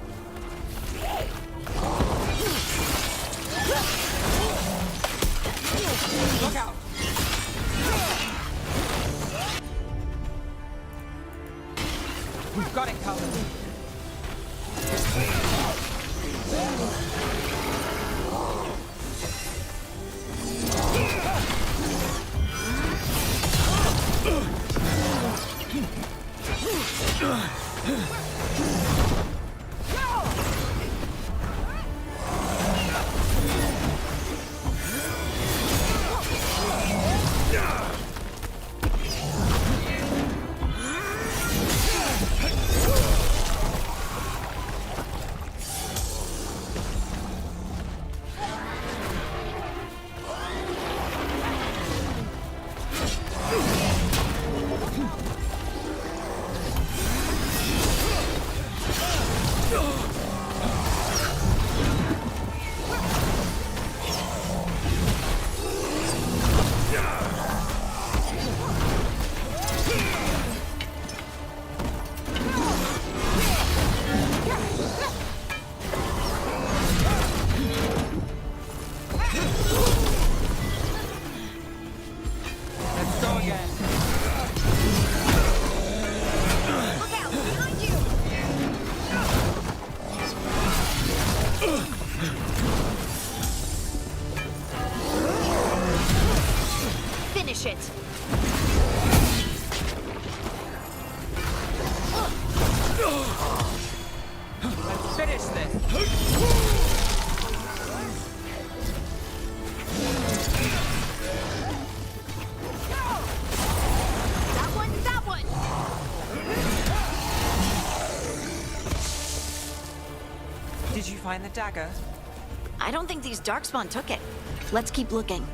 Look out! We've got it covered. finish it! Let's finish this! That one! Did you find the dagger? I don't think these Darkspawn took it. Let's keep looking.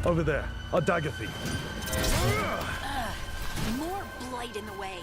Over there, a dagger thief. More blight in the way.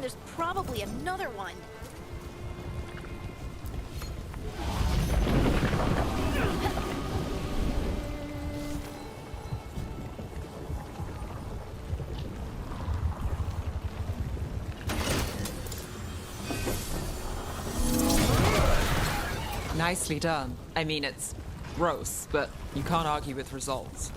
There's probably another one. Nicely done. I mean, it's gross, but you can't argue with results.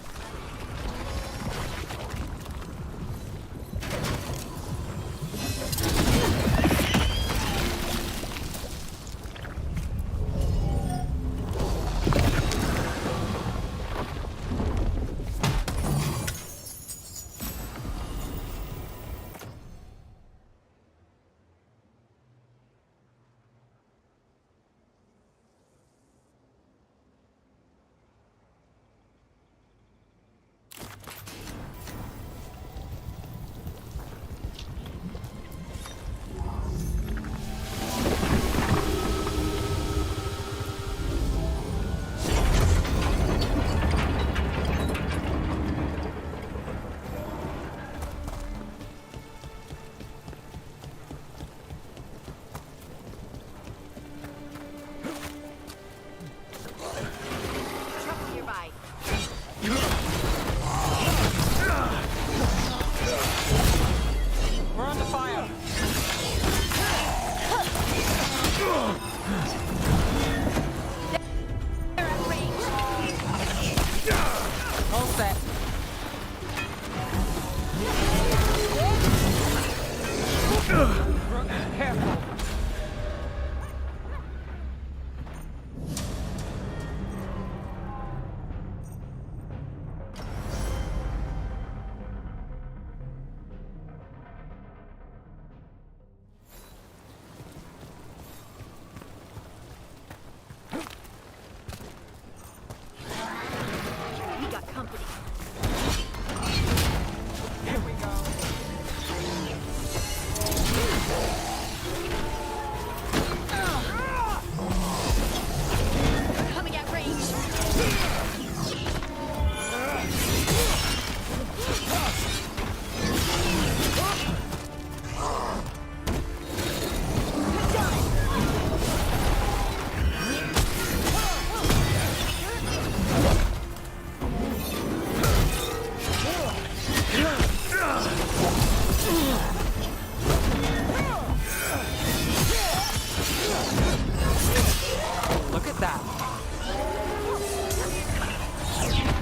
Look at that.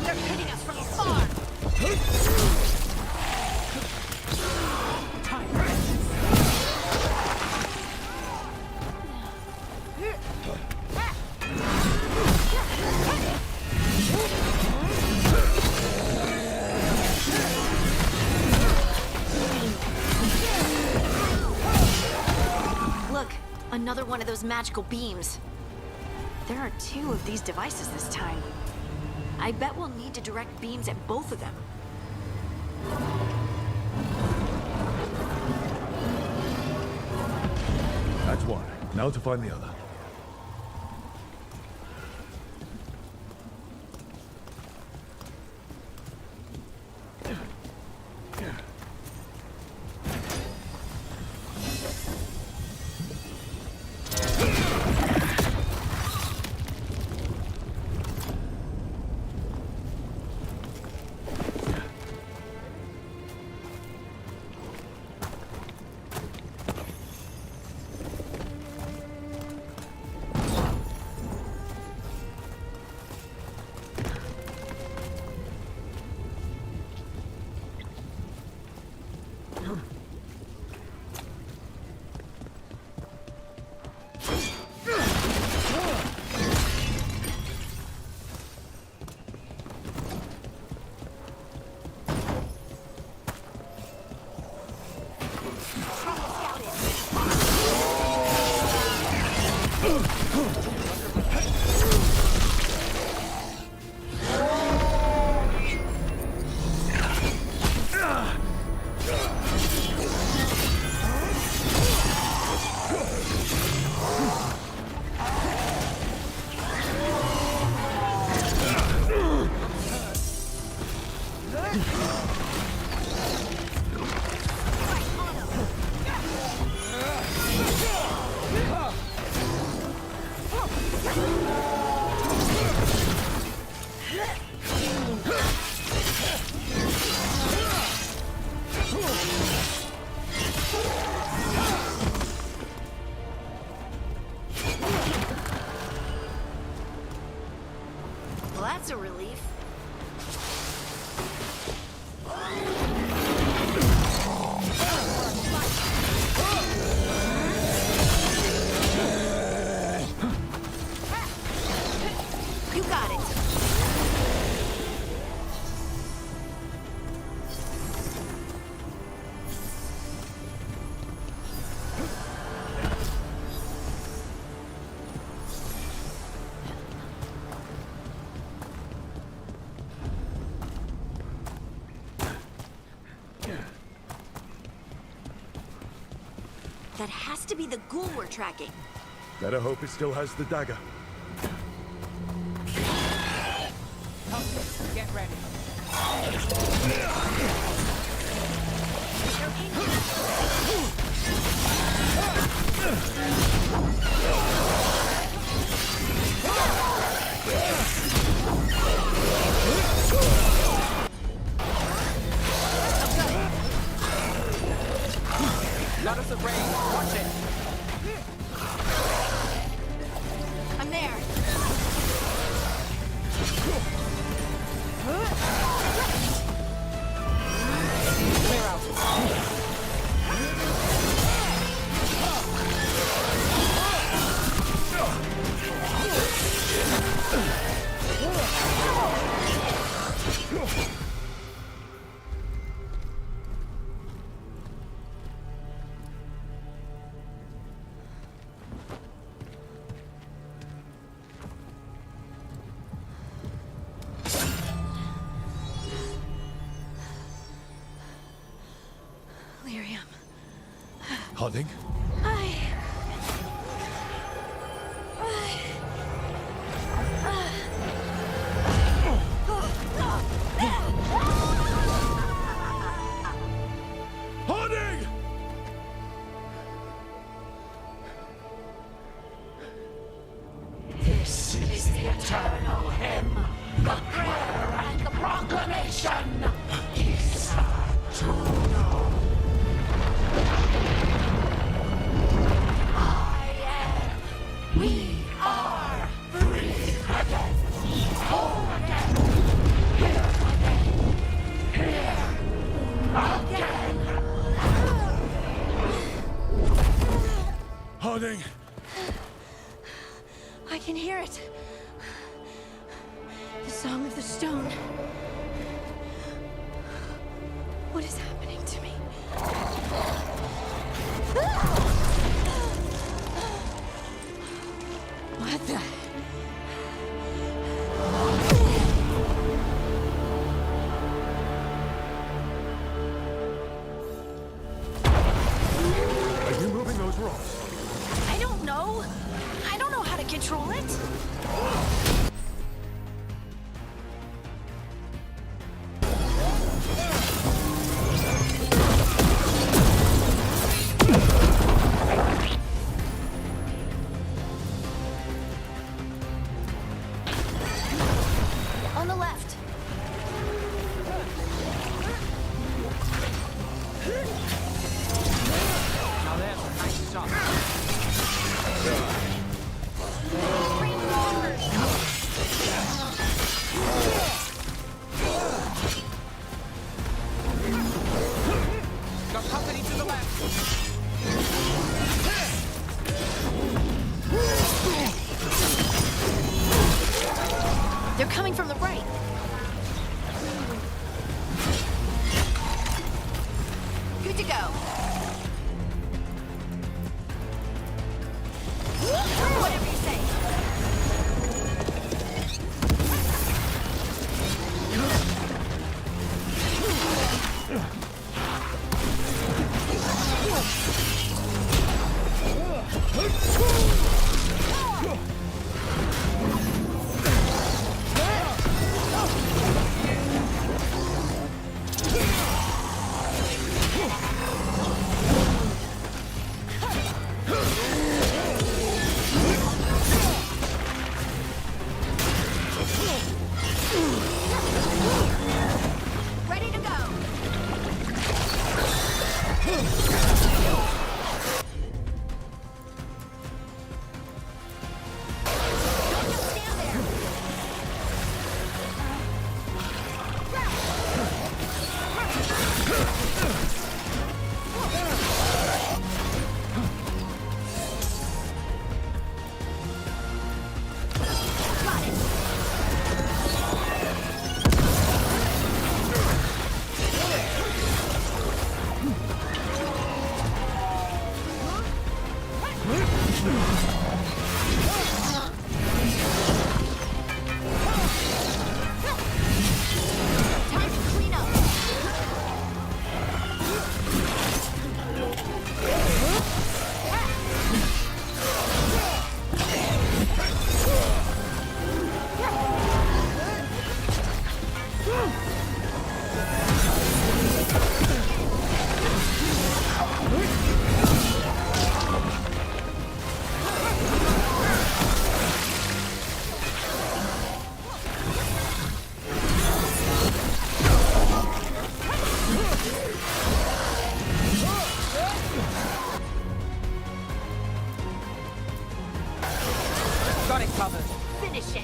They're hitting us from afar. Look, another one of those magical beams. There are 2 of these devices this time. I bet we'll need to direct beams at both of them. That's one. Now to find the other. Well, that's a relief. You got it. That has to be the ghoul we're tracking. Better hope it still has the dagger. Get ready. Got us a rain. Watch it. I'm there. Clear out. Lyrium. Harding? Harding! This is the eternal hymn, the prayer and the proclamation. Isa to know. Harding! I can hear it. The Song of the Stone. What is happening to me? What the? Are you moving those rocks? I don't know. I don't know how to control it. On the left. Now there's a nice shot. Got company to the left. They're coming from the right. Good to go. Whatever you say. Ready to go. Don't just stand there. Got it. Time to clean up. Got it covered. Finish it.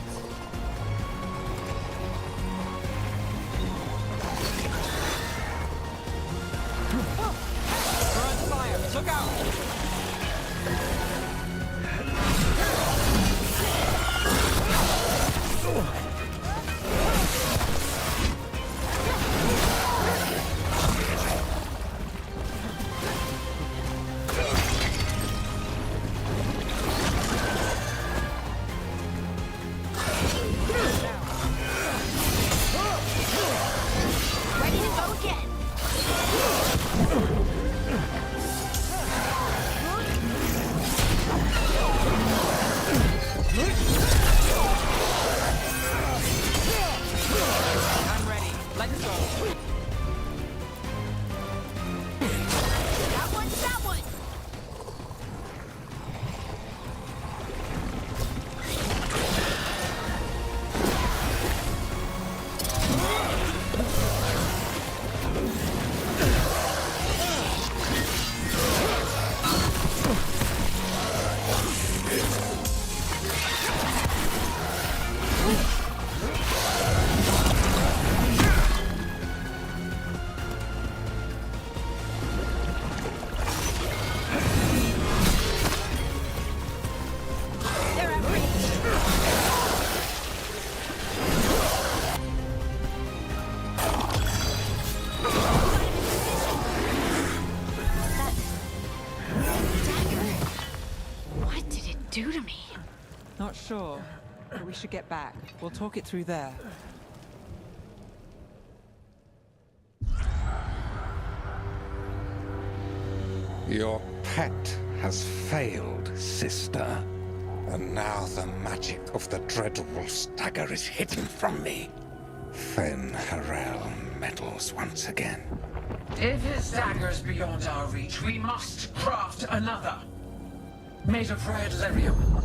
We're on fire. Look out. Ready to go again. do to me? Not sure, but we should get back. We'll talk it through there. Your pet has failed, sister. And now the magic of the Dreadwolf's dagger is hidden from me. Fen Harel meddles once again. If his dagger's beyond our reach, we must craft another. Made of red lyrium.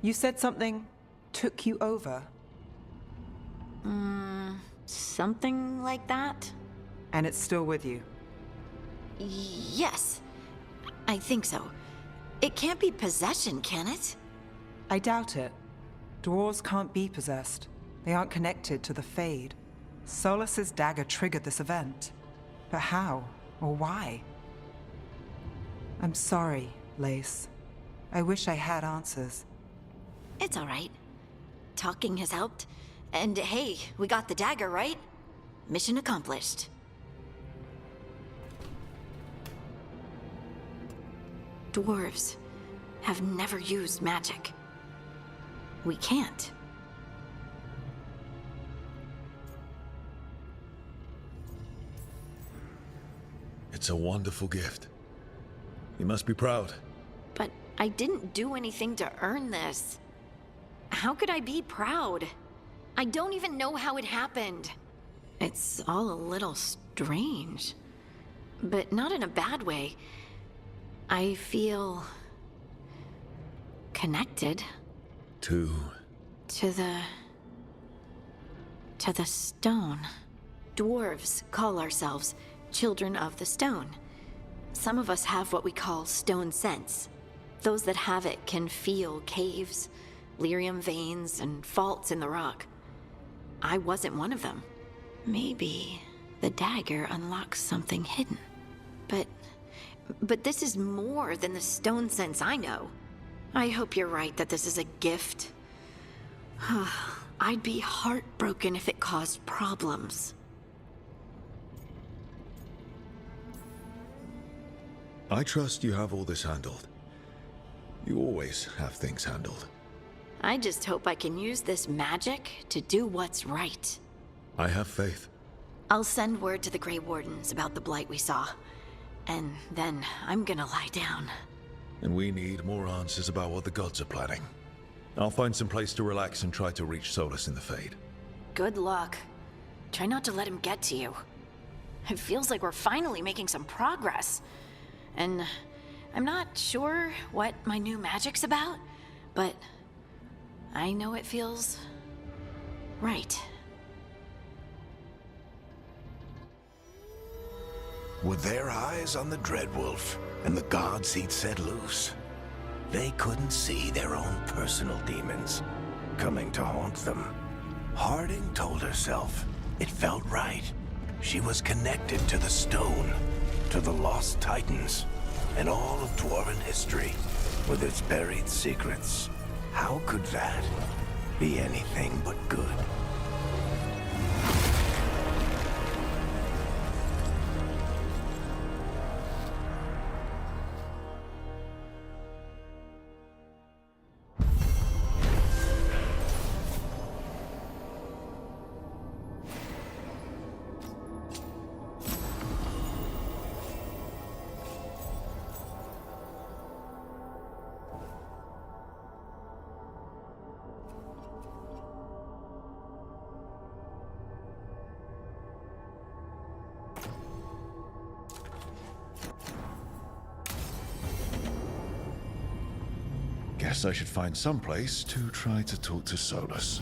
You said something took you over. Something like that? And it's still with you? Yes. I think so. It can't be possession, can it? I doubt it. Dwarves can't be possessed. They aren't connected to the Fade. Solus's dagger triggered this event. But how? Or why? I'm sorry, Lace. I wish I had answers. It's all right. Talking has helped. And hey, we got the dagger, right? Mission accomplished. Dwarves have never used magic. We can't. It's a wonderful gift. You must be proud. But I didn't do anything to earn this. How could I be proud? I don't even know how it happened. It's all a little strange. But not in a bad way. I feel... connected. To the stone. Dwarves call ourselves Children of the Stone. Some of us have what we call stone sense. Those that have it can feel caves, lyrium veins, and faults in the rock. I wasn't one of them. Maybe the dagger unlocks something hidden. But this is more than the stone sense I know. I hope you're right that this is a gift. I'd be heartbroken if it caused problems. I trust you have all this handled. You always have things handled. I just hope I can use this magic to do what's right. I have faith. I'll send word to the Grey Wardens about the blight we saw. And then I'm gonna lie down. And we need more answers about what the gods are planning. I'll find some place to relax and try to reach Solus in the Fade. Good luck. Try not to let him get to you. It feels like we're finally making some progress. And I'm not sure what my new magic's about, but I know it feels right. With their eyes on the Dreadwolf and the gods he'd set loose, they couldn't see their own personal demons coming to haunt them. Harding told herself it felt right. She was connected to the stone, to the lost titans, and all of Dwarven history with its buried secrets. How could that be anything but good? Guess I should find some place to try to talk to Solus.